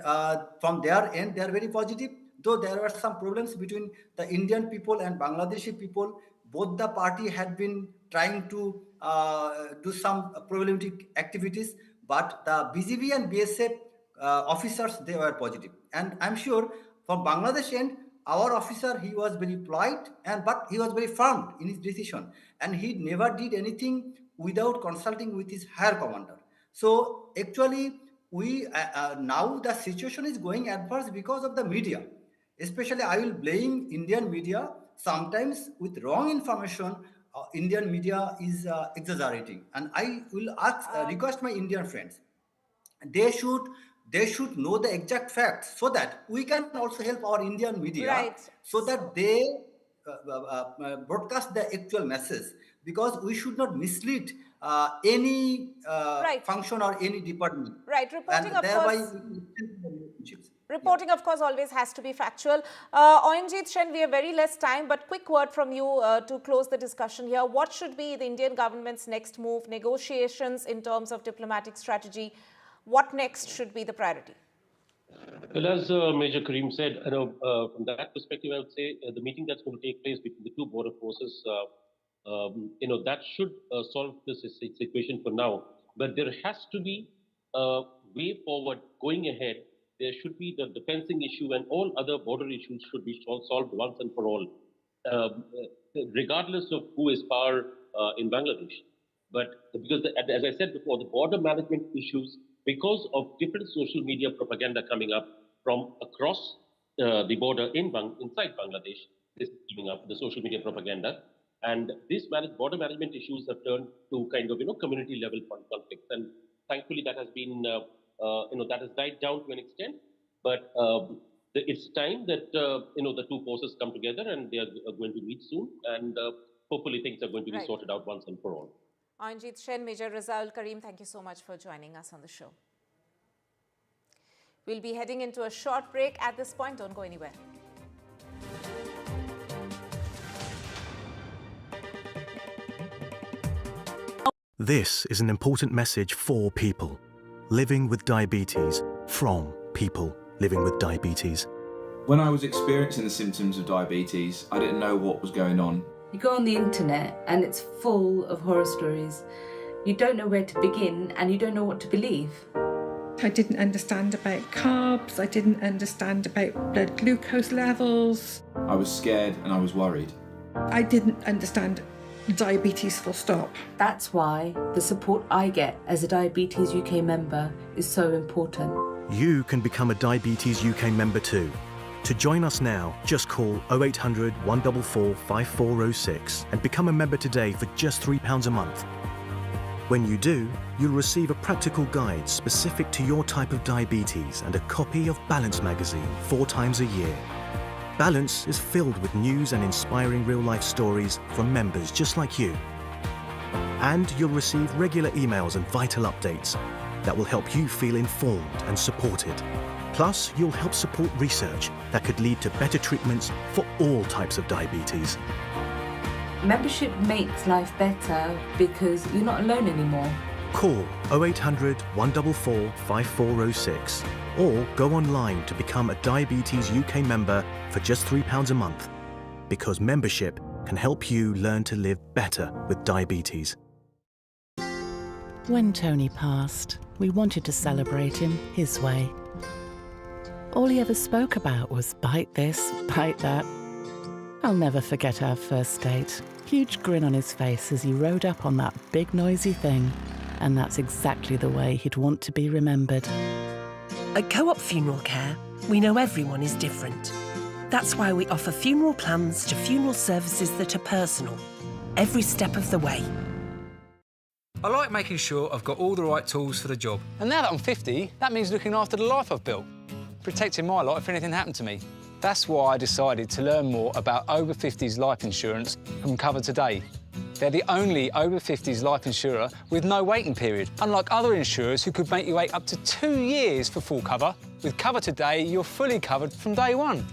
from their end, they are very positive. Though there were some problems between the Indian people and Bangladeshi people, both the party had been trying to do some problematic activities, but the BGB and BSF officers, they were positive. And I'm sure from Bangladesh end, our officer, he was very polite, but he was very firm in his decision, and he never did anything without consulting with his higher commander. So actually, we now the situation is going adverse because of the media. Especially, I will blame Indian media sometimes with wrong information. Indian media is exaggerating, and I will request my Indian friends. They should know the exact facts so that we can also help our Indian media, Right. so that they broadcast the actual message, because we should not mislead any Right. function or any department. Right. Reporting, of thereby course. we can strengthen the relationships. Reporting, of course, always has to be factual. Oinjit Shen, we have very less time, but quick word from you to close the discussion here. What should be the Indian government's next move? Negotiations in terms of diplomatic strategy. What next should be the priority? Well, as Major Karim said, from that perspective, I would say the meeting that's going to take place between the two border forces, that should solve this situation for now. But there has to be a way forward going ahead. There should be the fencing issue, and all other border issues should be solved once and for all, regardless of who is power in Bangladesh. But because, as I said before, the border management issues, because of different social media propaganda coming up from across the border inside Bangladesh, this is giving up the social media propaganda. And these border management issues have turned to kind of, community level conflicts. And thankfully that has been, that has died down to an extent. But it's time that, the two forces come together, and they are going to meet soon. And hopefully things are going to be sorted out once and for all. Oinjit Shen, Major Razaul Karim, thank you so much for joining us on the show. We'll be heading into a short break at this point. Don't go anywhere. This is an important message for people living with diabetes, from people living with diabetes. When I was experiencing the symptoms of diabetes, I didn't know what was going on. You go on the internet and it's full of horror stories. You don't know where to begin and you don't know what to believe. I didn't understand about carbs, I didn't understand about blood glucose levels. I was scared and I was worried. I didn't understand diabetes full stop. That's why the support I get as a Diabetes UK member is so important. You can become a Diabetes UK member too. To join us now, just call 0800 144 5406 and become a member today for just £3 a month. When you do, you'll receive a practical guide specific to your type of diabetes and a copy of Balance magazine 4 times a year. Balance is filled with news and inspiring real-life stories from members just like you. And you'll receive regular emails and vital updates that will help you feel informed and supported. Plus, you'll help support research that could lead to better treatments for all types of diabetes. Membership makes life better because you're not alone anymore. Call 0800 144 5406 or go online to become a Diabetes UK member for just £3 a month, because membership can help you learn to live better with diabetes. When Tony passed, we wanted to celebrate him his way. All he ever spoke about was bite this, bite that. I'll never forget our first date. Huge grin on his face as he rode up on that big noisy thing. And that's exactly the way he'd want to be remembered. At Co-op Funeral Care, we know everyone is different. That's why we offer funeral plans to funeral services that are personal, every step of the way. I like making sure I've got all the right tools for the job. And now that I'm 50, that means looking after the life I've built, protecting my life if anything happened to me. That's why I decided to learn more about over 50s life insurance from Cover Today. They're the only over 50s life insurer with no waiting period, unlike other insurers who could make you wait up to 2 years for full cover. With Cover Today, you're fully covered from day one.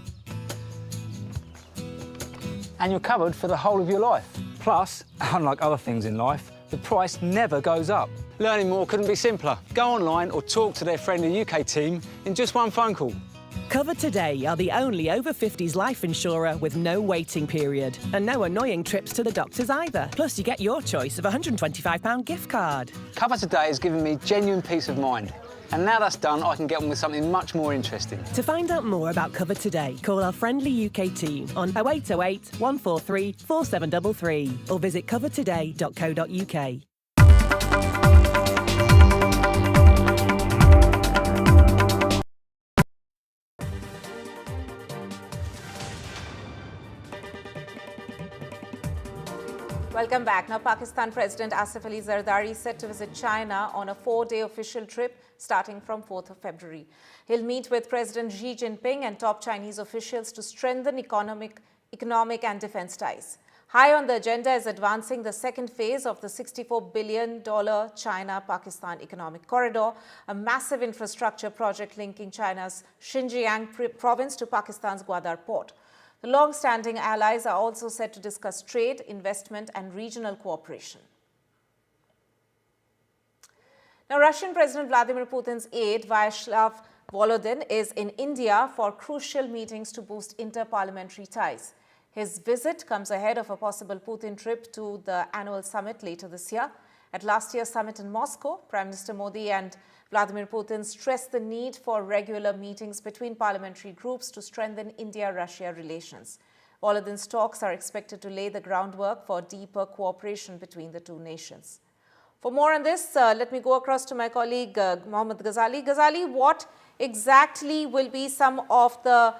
And you're covered for the whole of your life. Plus, unlike other things in life, the price never goes up. Learning more couldn't be simpler. Go online or talk to their friendly UK team in just one phone call. Cover Today are the only over 50s life insurer with no waiting period and no annoying trips to the doctors either. Plus, you get your choice of a £125 gift card. Cover Today has given me genuine peace of mind. And now that's done, I can get on with something much more interesting. To find out more about Cover Today, call our friendly UK team on 0808 143 4733 or visit covertoday.co.uk. Welcome back. Now, Pakistan President Asif Ali Zardari is set to visit China on a 4-day official trip starting from 4th of February. He'll meet with President Xi Jinping and top Chinese officials to strengthen economic and defense ties. High on the agenda is advancing the second phase of the $64 billion China-Pakistan Economic Corridor, a massive infrastructure project linking China's Xinjiang province to Pakistan's Gwadar port. The long-standing allies are also set to discuss trade, investment and regional cooperation. Now, Russian President Vladimir Putin's aide, Vyacheslav Volodin, is in India for crucial meetings to boost inter-parliamentary ties. His visit comes ahead of a possible Putin trip to the annual summit later this year. At last year's summit in Moscow, Prime Minister Modi and Vladimir Putin stressed the need for regular meetings between parliamentary groups to strengthen India-Russia relations. Volodin's talks are expected to lay the groundwork for deeper cooperation between the two nations. For more on this, let me go across to my colleague Mohammad Ghazali. Ghazali, what exactly will be some of the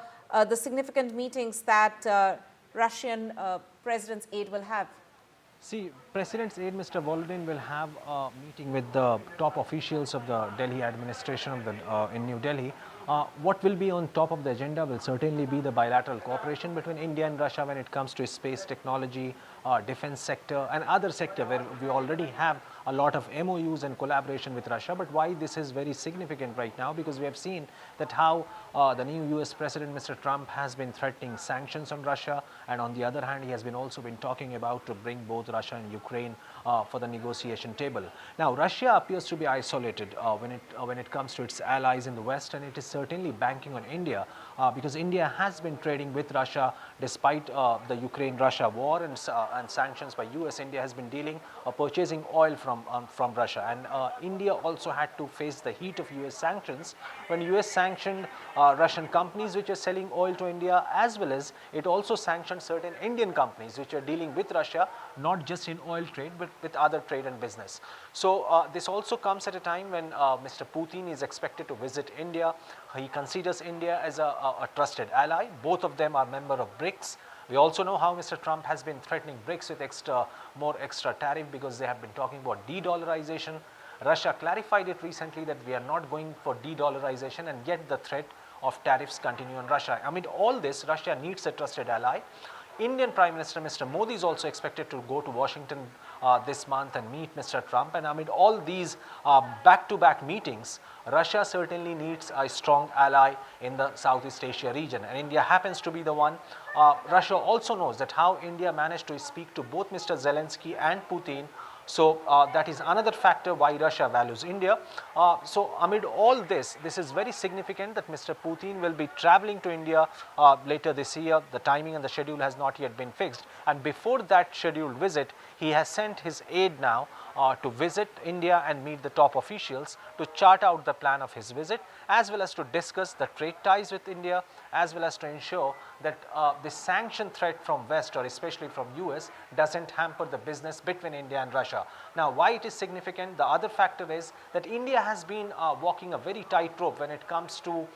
significant meetings that Russian president's aide will have? See, President's aide, Mr. Volodin, will have a meeting with the top officials of the Delhi administration in New Delhi. What will be on top of the agenda will certainly be the bilateral cooperation between India and Russia when it comes to space technology, defense sector and other sector where we already have a lot of MOUs and collaboration with Russia. But why this is very significant right now, because we have seen that how the new US President, Mr. Trump, has been threatening sanctions on Russia, and on the other hand, he has also been talking about to bring both Russia and Ukraine for the negotiation table. Now, Russia appears to be isolated when it comes to its allies in the West, and it is certainly banking on India because India has been trading with Russia despite the Ukraine-Russia war and sanctions by US. India has been purchasing oil from Russia, and India also had to face the heat of US sanctions when US sanctioned Russian companies which are selling oil to India, as well as it also sanctioned certain Indian companies which are dealing with Russia, not just in oil trade but with other trade and business. So this also comes at a time when Mr. Putin is expected to visit India. He considers India as a trusted ally. Both of them are member of BRICS. We also know how Mr. Trump has been threatening BRICS with more extra tariff because they have been talking about de-dollarization. Russia clarified it recently that we are not going for de-dollarization, and yet the threat of tariffs continue on Russia. Amid all this, Russia needs a trusted ally. Indian Prime Minister Mr. Modi is also expected to go to Washington this month and meet Mr. Trump. And amid all these back-to-back meetings, Russia certainly needs a strong ally in the Southeast Asia region, and India happens to be the one. Russia also knows that how India managed to speak to both Mr. Zelensky and Putin. So that is another factor why Russia values India. So amid all this, this is very significant that Mr. Putin will be traveling to India later this year. The timing and the schedule has not yet been fixed. And before that scheduled visit, he has sent his aide now to visit India and meet the top officials to chart out the plan of his visit, as well as to discuss the trade ties with India, as well as to ensure that the sanction threat from West, or especially from US, doesn't hamper the business between India and Russia. Now, why it is significant? The other factor is that India has been walking a very tightrope when it comes to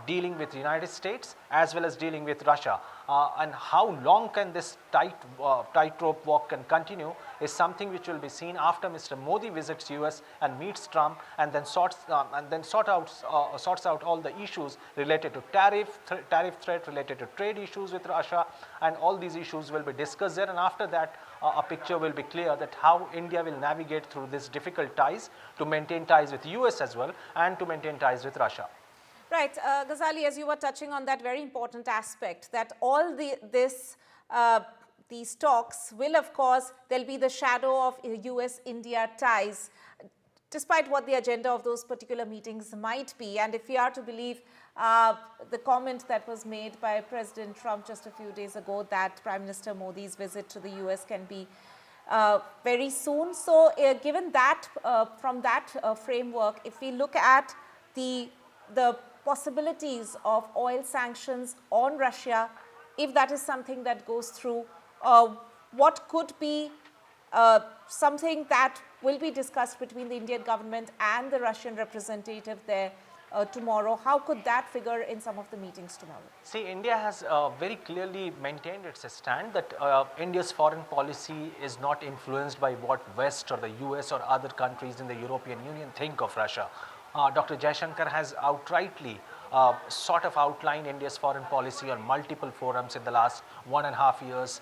dealing with the United States as well as dealing with Russia. And how long can this tightrope walk can continue is something which will be seen after Mr. Modi visits US and meets Trump, and then sorts out all the issues related to tariff threat, related to trade issues with Russia, and all these issues will be discussed there. And after that, a picture will be clear that how India will navigate through these difficult ties to maintain ties with US as well and to maintain ties with Russia. Right, Ghazali, as you were touching on that very important aspect, that all these talks will, of course, there'll be the shadow of US-India ties, despite what the agenda of those particular meetings might be. And if we are to believe the comment that was made by President Trump just a few days ago, that Prime Minister Modi's visit to the US can be very soon. So given that, from that framework, if we look at the possibilities of oil sanctions on Russia, if that is something that goes through, what could be something that will be discussed between the Indian government and the Russian representative there tomorrow. How could that figure in some of the meetings tomorrow? See, India has very clearly maintained its stand that India's foreign policy is not influenced by what West or the US or other countries in the European Union think of Russia. Dr. Jaishankar has outrightly sort of outlined India's foreign policy on multiple forums in the last 1.5 years.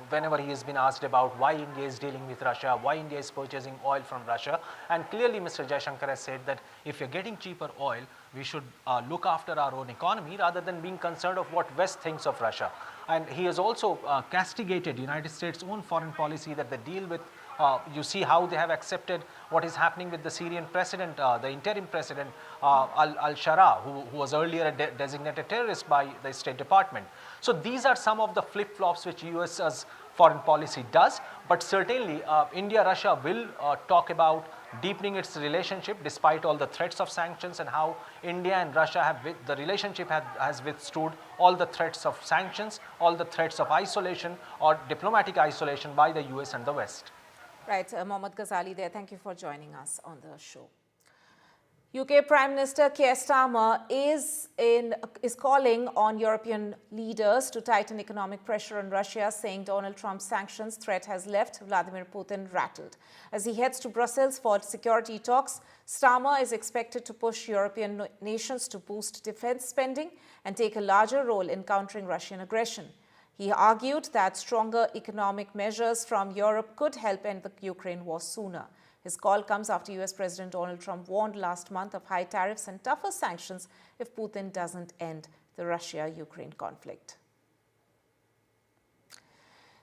Whenever he has been asked about why India is dealing with Russia, why India is purchasing oil from Russia, and clearly Mr. Jaishankar has said that if you're getting cheaper oil, we should look after our own economy rather than being concerned of what West thinks of Russia. And he has also castigated United States' own foreign policy that they deal with. You see how they have accepted what is happening with the Syrian president, the interim president, al-Shara, who was earlier a designated terrorist by the State Department. So these are some of the flip-flops which US's foreign policy does, but certainly India-Russia will talk about deepening its relationship despite all the threats of sanctions, and how India and Russia the relationship has withstood all the threats of sanctions, all the threats of isolation or diplomatic isolation by the US and the West. Right, Mohammad Ghazali there. Thank you for joining us on the show. UK Prime Minister Keir Starmer is calling on European leaders to tighten economic pressure on Russia, saying Donald Trump's sanctions threat has left Vladimir Putin rattled. As he heads to Brussels for security talks, Starmer is expected to push European nations to boost defense spending and take a larger role in countering Russian aggression. He argued that stronger economic measures from Europe could help end the Ukraine war sooner. His call comes after US President Donald Trump warned last month of high tariffs and tougher sanctions if Putin doesn't end the Russia-Ukraine conflict.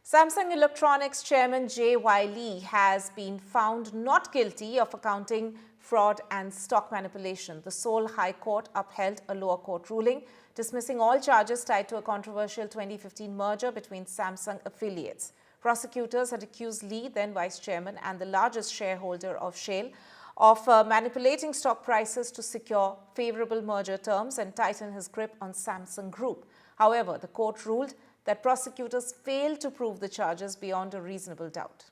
Samsung Electronics chairman J.Y. Lee has been found not guilty of accounting fraud and stock manipulation. The Seoul High Court upheld a lower court ruling dismissing all charges tied to a controversial 2015 merger between Samsung affiliates. Prosecutors had accused Lee, then vice chairman and the largest shareholder of Shale, of manipulating stock prices to secure favorable merger terms and tighten his grip on Samsung Group. However, the court ruled that prosecutors failed to prove the charges beyond a reasonable doubt.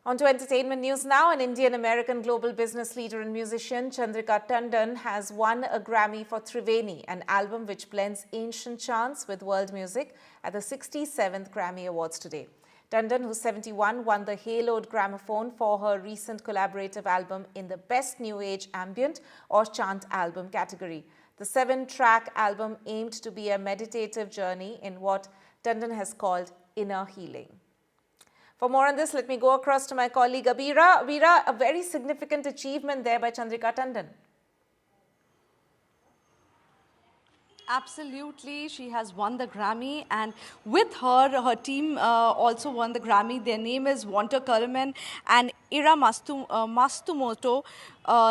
On to entertainment news now. An Indian-American global business leader and musician, Chandrika Tandon, has won a Grammy for Triveni, an album which blends ancient chants with world music, at the 67th Grammy Awards today. Tandon, who's 71, won the Haloed Gramophone for her recent collaborative album in the Best New Age Ambient or Chant Album category. The 7-track album aimed to be a meditative journey in what Tandon has called inner healing. For more on this, let me go across to my colleague Abira. Abira, a very significant achievement there by Chandrika Tandon. Absolutely, she has won the Grammy, and with her team also won the Grammy. Their name is Walter Kurman and Ira Matsumoto.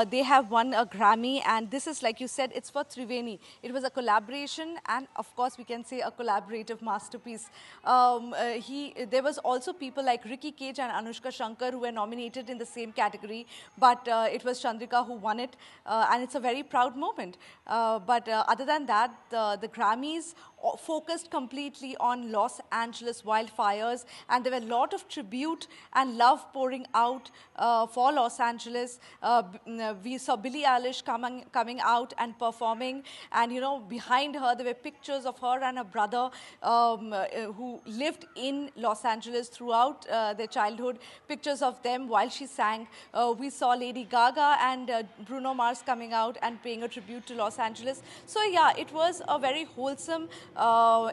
They have won a Grammy, and this is, like you said, it's for Triveni. It was a collaboration, and of course we can say a collaborative masterpiece. There was also people like Ricky Cage and Anushka Shankar who were nominated in the same category, but it was Chandrika who won it, and it's a very proud moment. But other than that, the Grammys focused completely on Los Angeles wildfires, and there were a lot of tribute and love pouring out for Los Angeles. We saw Billie Eilish coming out and performing, and you know, behind her there were pictures of her and her brother who lived in Los Angeles throughout their childhood, pictures of them while she sang. We saw Lady Gaga and Bruno Mars coming out and paying a tribute to Los Angeles. So yeah, it was a very wholesome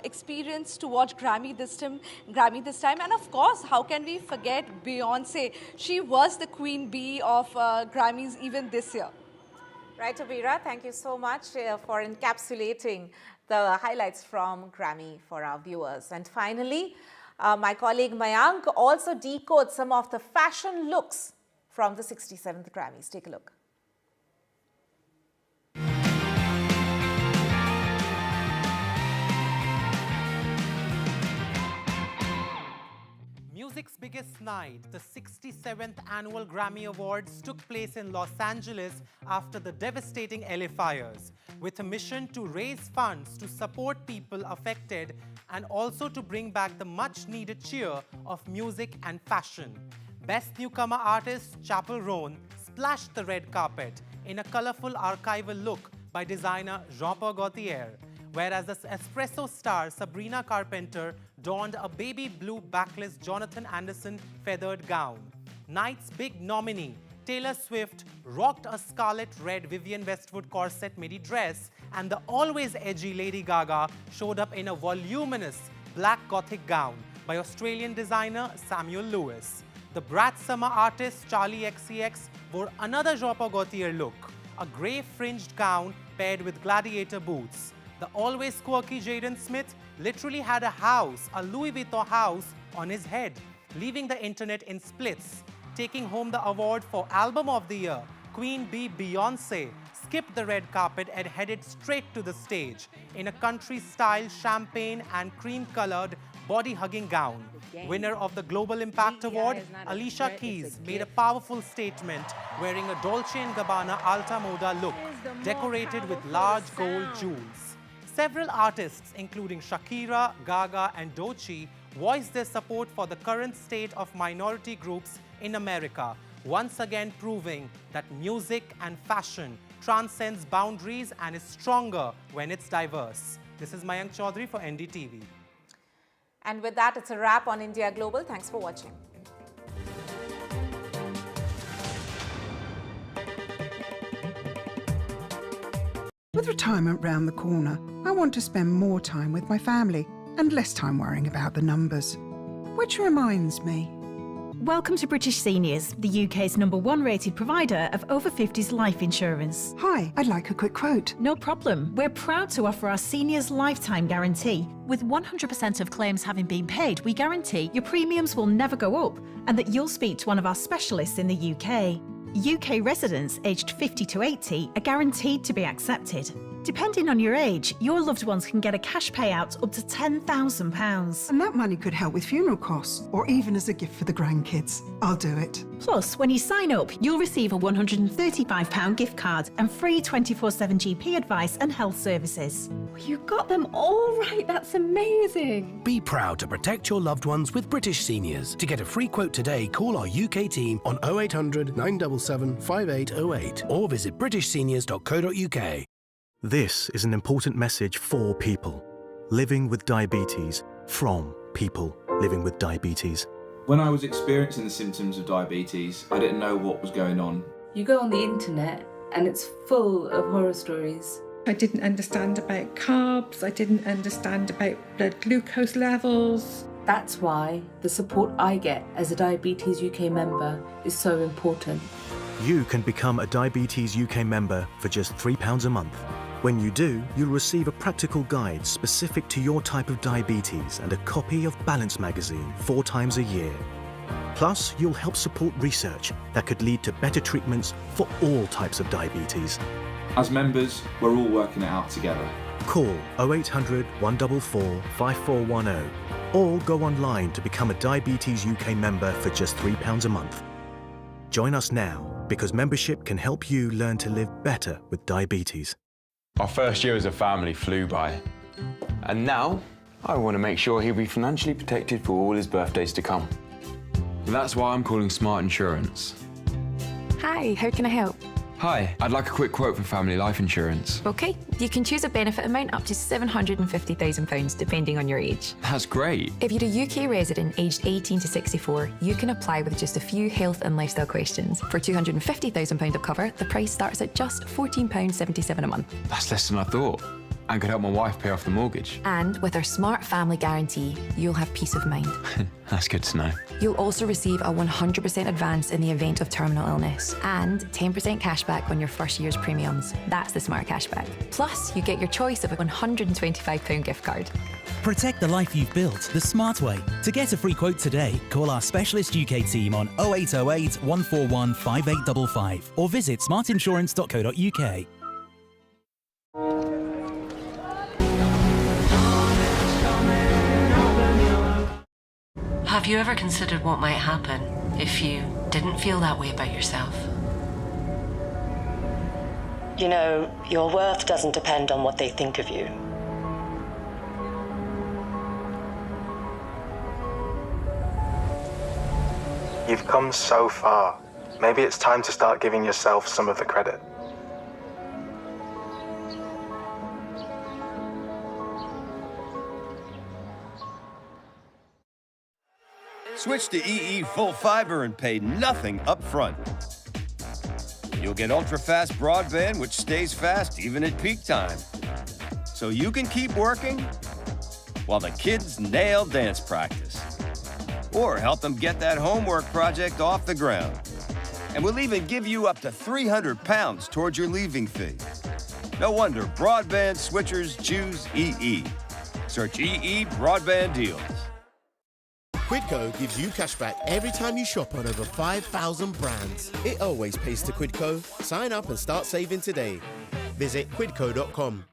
experience to watch Grammy this time. And of course, how can we forget Beyonce? She was the queen bee of Grammys even this year. Right, Abira, thank you so much for encapsulating the highlights from Grammy for our viewers. And finally, my colleague Mayank also decodes some of the fashion looks from the 67th Grammys. Take a look. Music's biggest night, the 67th Annual Grammy Awards, took place in Los Angeles after the devastating LA fires, with a mission to raise funds to support people affected and also to bring back the much-needed cheer of music and fashion. Best Newcomer Artist Chappell Roan splashed the red carpet in a colorful archival look by designer Jean-Paul Gaultier, whereas the espresso star Sabrina Carpenter donned a baby blue backless Jonathan Anderson feathered gown. Night's big nominee, Taylor Swift, rocked a scarlet red Vivienne Westwood corset midi dress, and the always edgy Lady Gaga showed up in a voluminous black gothic gown by Australian designer Samuel Lewis. The Brat Summer artist Charlie XCX wore another Jean-Paul Gaultier look, a grey fringed gown paired with gladiator boots. The always quirky Jaden Smith literally had a house, a Louis Vuitton house, on his head, leaving the internet in splits. Taking home the award for Album of the Year, Queen Bee Beyoncé skipped the red carpet and headed straight to the stage in a country-style champagne and cream-colored body-hugging gown. Winner of the Global Impact Award, Alicia Keys made a powerful statement wearing a Dolce & Gabbana Alta Moda look, decorated with large gold jewels. Several artists, including Shakira, Gaga, and Doechii, voiced their support for the current state of minority groups in America, once again proving that music and fashion transcends boundaries and is stronger when it's diverse. This is Mayank Chaudhary for NDTV. And with that, it's a wrap on India Global. Thanks for watching. With retirement round the corner, I want to spend more time with my family and less time worrying about the numbers. Which reminds me. Welcome to British Seniors, the UK's #1 rated provider of over 50s life insurance. Hi, I'd like a quick quote. No problem. We're proud to offer our seniors lifetime guarantee. With 100% of claims having been paid, we guarantee your premiums will never go up and that you'll speak to one of our specialists in the UK. UK residents aged 50 to 80 are guaranteed to be accepted. Depending on your age, your loved ones can get a cash payout up to £10,000. And that money could help with funeral costs or even as a gift for the grandkids. I'll do it. Plus, when you sign up, you'll receive a £135 gift card and free 24/7 GP advice and health services. You got them all right. That's amazing. Be proud to protect your loved ones with British Seniors. To get a free quote today, call our UK team on 0800 977 5808 or visit britishseniors.co.uk. This is an important message for people living with diabetes from people living with diabetes. When I was experiencing the symptoms of diabetes, I didn't know what was going on. You go on the internet and it's full of horror stories. I didn't understand about carbs, I didn't understand about blood glucose levels. That's why the support I get as a Diabetes UK member is so important. You can become a Diabetes UK member for just £3 a month. When you do, you'll receive a practical guide specific to your type of diabetes and a copy of Balance magazine 4 times a year. Plus, you'll help support research that could lead to better treatments for all types of diabetes. As members, we're all working it out together. Call 0800 144 5410 or go online to become a Diabetes UK member for just £3 a month. Join us now because membership can help you learn to live better with diabetes. Our first year as a family flew by. And now, I want to make sure he'll be financially protected for all his birthdays to come. That's why I'm calling Smart Insurance. Hi, how can I help? Hi, I'd like a quick quote for family life insurance. OK, you can choose a benefit amount up to £750,000 depending on your age. That's great. If you're a UK resident aged 18 to 64, you can apply with just a few health and lifestyle questions. For £250,000 of cover, the price starts at just £14.77 a month. That's less than I thought. And could help my wife pay off the mortgage. And with our Smart Family Guarantee, you'll have peace of mind. That's good to know. You'll also receive a 100% advance in the event of terminal illness and 10% cashback on your first year's premiums. That's the Smart Cashback. Plus, you get your choice of a £125 gift card. Protect the life you've built the smart way. To get a free quote today, call our specialist UK team on 0808 141 5855 or visit smartinsurance.co.uk. Have you ever considered what might happen if you didn't feel that way about yourself? You know, your worth doesn't depend on what they think of you. You've come so far, maybe it's time to start giving yourself some of the credit. Switch to EE Full Fiber and pay nothing up front. You'll get ultra-fast broadband, which stays fast even at peak time. So you can keep working while the kids nail dance practice. Or help them get that homework project off the ground. And we'll even give you up to £300 towards your leaving fee. No wonder broadband switchers choose EE. Search EE Broadband Deals. Quidco gives you cashback every time you shop on over 5,000 brands. It always pays to Quidco. Sign up and start saving today. Visit quidco.com.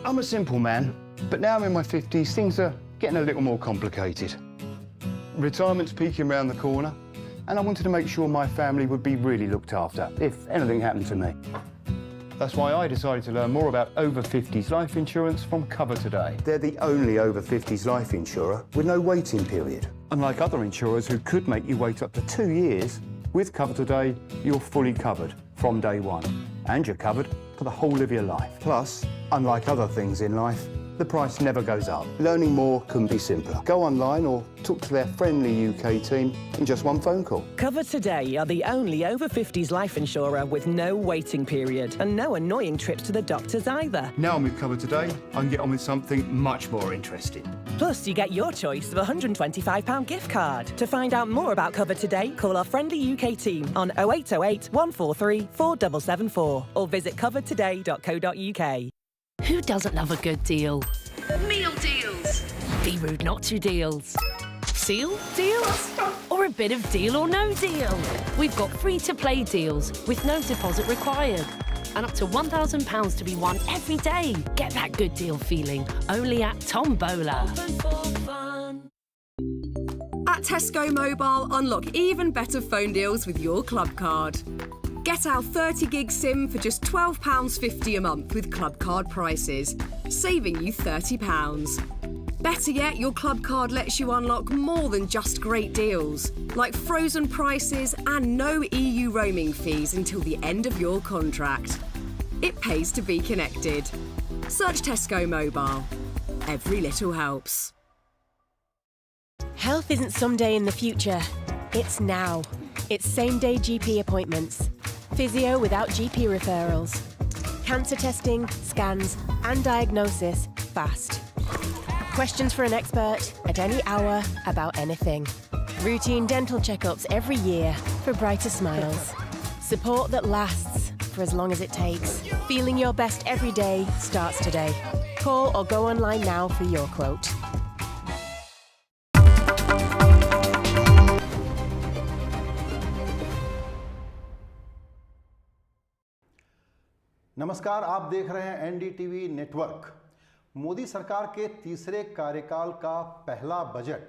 I'm a simple man, but now I'm in my 50s, things are getting a little more complicated. Retirement's peeking around the corner, and I wanted to make sure my family would be really looked after if anything happened to me. That's why I decided to learn more about over 50s life insurance from Cover Today. They're the only over 50s life insurer with no waiting period. Unlike other insurers who could make you wait up to 2 years, with Cover Today, you're fully covered from day one. And you're covered for the whole of your life. Plus, unlike other things in life, the price never goes up. Learning more couldn't be simpler. Go online or talk to their friendly UK team in just one phone call. Cover Today are the only over 50s life insurer with no waiting period and no annoying trips to the doctors either. Now I'm with Cover Today, I can get on with something much more interesting. Plus, you get your choice of a £125 gift card. To find out more about Cover Today, call our friendly UK team on 0808 143 4774 or visit covertoday.co.uk. Who doesn't love a good deal? Meal deals. Be rude not to deals. Seal deals? Or a bit of deal or no deal? We've got free-to-play deals with no deposit required. And up to £1,000 to be won every day. Get that good deal feeling only at Tombola. At Tesco Mobile, unlock even better phone deals with your club card. Get our 30 gig SIM for just £12.50 a month with club card prices, saving you £30. Better yet, your club card lets you unlock more than just great deals, like frozen prices and no EU roaming fees until the end of your contract. It pays to be connected. Search Tesco Mobile. Every little helps. Health isn't someday in the future. It's now. It's same-day GP appointments. Physio without GP referrals. Cancer testing, scans, and diagnosis fast. Questions for an expert at any hour about anything. Routine dental checkups every year for brighter smiles. Support that lasts for as long as it takes. Feeling your best every day starts today. Call or go online now for your quote. नमस्कार, आप देख रहे हैं NDTV network. Modi सरकार के तीसरे कार्यकाल का पहला बजट,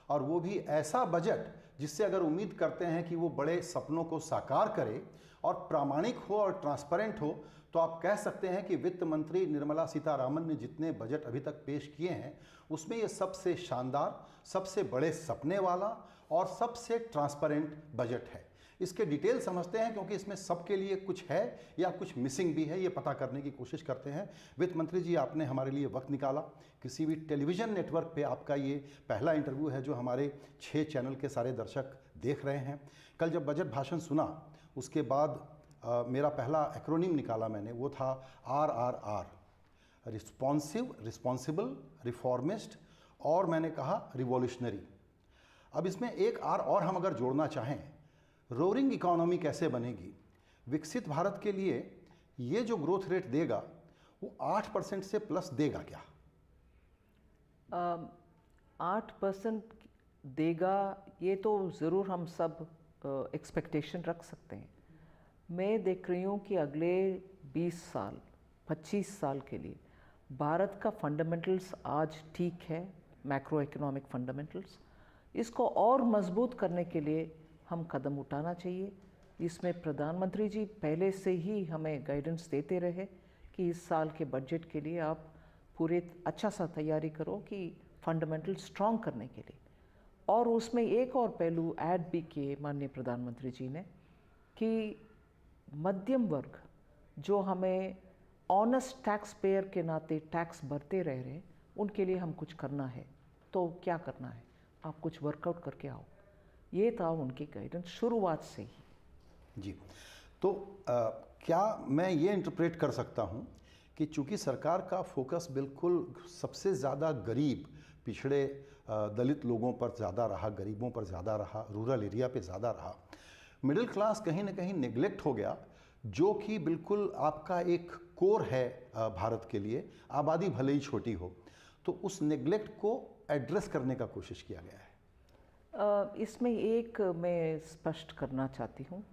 और वो भी ऐसा बजट जिससे अगर उम्मीद करते हैं कि वो बड़े सपनों को साकार करे और प्रामाणिक हो और ट्रांसपेरेंट हो, तो आप कह सकते हैं कि वित्त मंत्री निर्मला सीतारामन ने जितने बजट अभी तक पेश किए हैं उसमें ये सबसे शानदार, सबसे बड़े सपने वाला और सबसे ट्रांसपेरेंट बजट है। इसके डिटेल समझते हैं क्योंकि इसमें सबके लिए कुछ है या कुछ मिसिंग भी है, ये पता करने की कोशिश करते हैं। वित्त मंत्री जी, आपने हमारे लिए वक्त निकाला। किसी भी टेलीविज़न नेटवर्क पे आपका ये पहला इंटरव्यू है जो हमारे 6 चैनल के सारे दर्शक देख रहे हैं। कल जब बजट भाषण सुना उसके बाद मेरा पहला एक्रोनिम निकाला मैंने, वो था RRR, रिस्पॉन्सिव, रिस्पॉन्सिबल, रिफॉर्मिस्ट, और मैंने कहा रिवॉल्यूशनरी। अब इसमें एक R और हम अगर जोड़ना चाहें, रोरिंग इकोनॉमी कैसे बनेगी? विकसित भारत के लिए ये जो ग्रोथ रेट देगा वो 8% से प्लस देगा क्या? 8% देगा ये तो ज़रूर हम सब एक्सपेक्टेशन रख सकते हैं। मैं देख रही हूँ कि अगले 20 साल 25 साल के लिए भारत का फंडामेंटल्स आज ठीक है, मैक्रो इकोनॉमिक फंडामेंटल्स। इसको और मजबूत करने के लिए हम कदम उठाना चाहिए। इसमें प्रधानमंत्री जी पहले से ही हमें गाइडेंस देते रहे कि इस साल के बजट के लिए आप पूरे अच्छा सा तैयारी करो कि फंडामेंटल स्ट्रॉन्ग करने के लिए। और उसमें एक और पहलू ऐड भी किए माननीय प्रधानमंत्री जी ने कि मध्यम वर्ग जो हमें ऑनेस्ट टैक्स पेयर के नाते टैक्स भरते रह रहे, उनके लिए हम कुछ करना है। तो क्या करना है, आप कुछ वर्कआउट करके आओ। ये था उनकी गाइडेंस शुरुआत से ही। जी, तो क्या मैं ये इंटरप्रेट कर सकता हूँ कि चूंकि सरकार का फोकस बिल्कुल सबसे ज़्यादा गरीब, पिछड़े, दलित लोगों पर ज़्यादा रहा, गरीबों पर ज़्यादा रहा, रूरल एरिया पे ज़्यादा रहा, मिडिल क्लास कहीं ना कहीं नेग्लेक्ट हो गया, जो कि बिल्कुल आपका एक कोर है भारत के लिए, आबादी भले ही छोटी हो, तो उस नेग्लेक्ट को एड्रेस करने का कोशिश किया गया है। इसमें एक मैं स्पष्ट करना चाहती हूँ,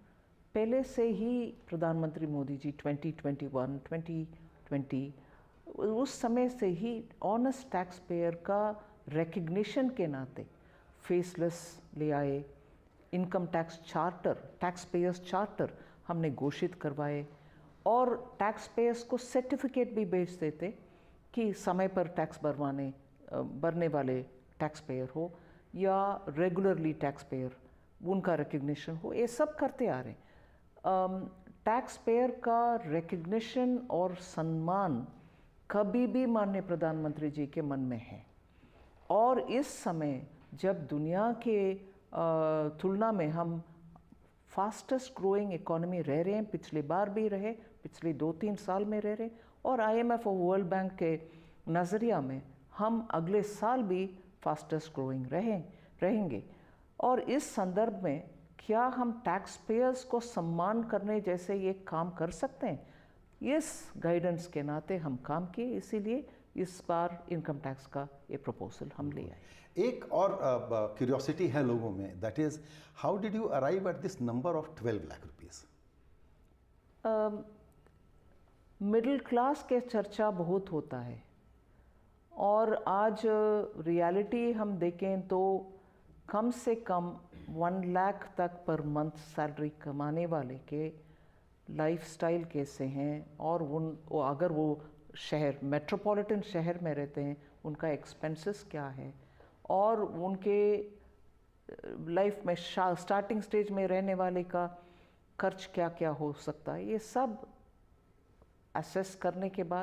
पहले से ही प्रधानमंत्री मोदी जी 2021, 2020 उस समय से ही ऑनेस्ट टैक्स पेयर का रिकग्निशन के नाते फेसलेस ले आए, income tax charter, tax payers charter हमने घोषित करवाए और टैक्स पेयर्स को सर्टिफिकेट भी भेज देते कि समय पर टैक्स भरने वाले टैक्स पेयर हो या रेगुलरली टैक्स पेयर, उनका रिकग्निशन हो, ये सब करते आ रहे। टैक्स पेयर का रिकग्निशन और सम्मान कभी भी माननीय प्रधानमंत्री जी के मन में है। और इस समय जब दुनिया के तुलना में हम फास्टेस्ट ग्रोइंग इकोनॉमी रह रहे हैं, पिछली बार भी रहे, पिछले 2-3 साल में रह रहे, और IMF और वर्ल्ड बैंक के नज़रिया में हम अगले साल भी फास्टेस्ट ग्रोइंग रहेंगे। और इस संदर्भ में क्या हम टैक्स पेयर्स को सम्मान करने जैसे ये काम कर सकते हैं, इस गाइडेंस के नाते हम काम किए, इसीलिए इस बार इनकम टैक्स का ये प्रपोजल हम ले आए। एक और क्यूरियोसिटी है लोगों में, that is how did you arrive at this number of 12 lakh rupees? Middle class के चर्चा बहुत होता है और आज रियलिटी हम देखें तो कम से कम 1 लाख तक पर मंथ सैलरी कमाने वाले के लाइफस्टाइल कैसे हैं, और अगर वो शहर मेट्रोपॉलिटन शहर में रहते हैं उनका एक्सपेंसेस क्या है, और उनके लाइफ में स्टार्टिंग स्टेज में रहने वाले का खर्च क्या क्या हो सकता है, ये सब असेस करने के बाद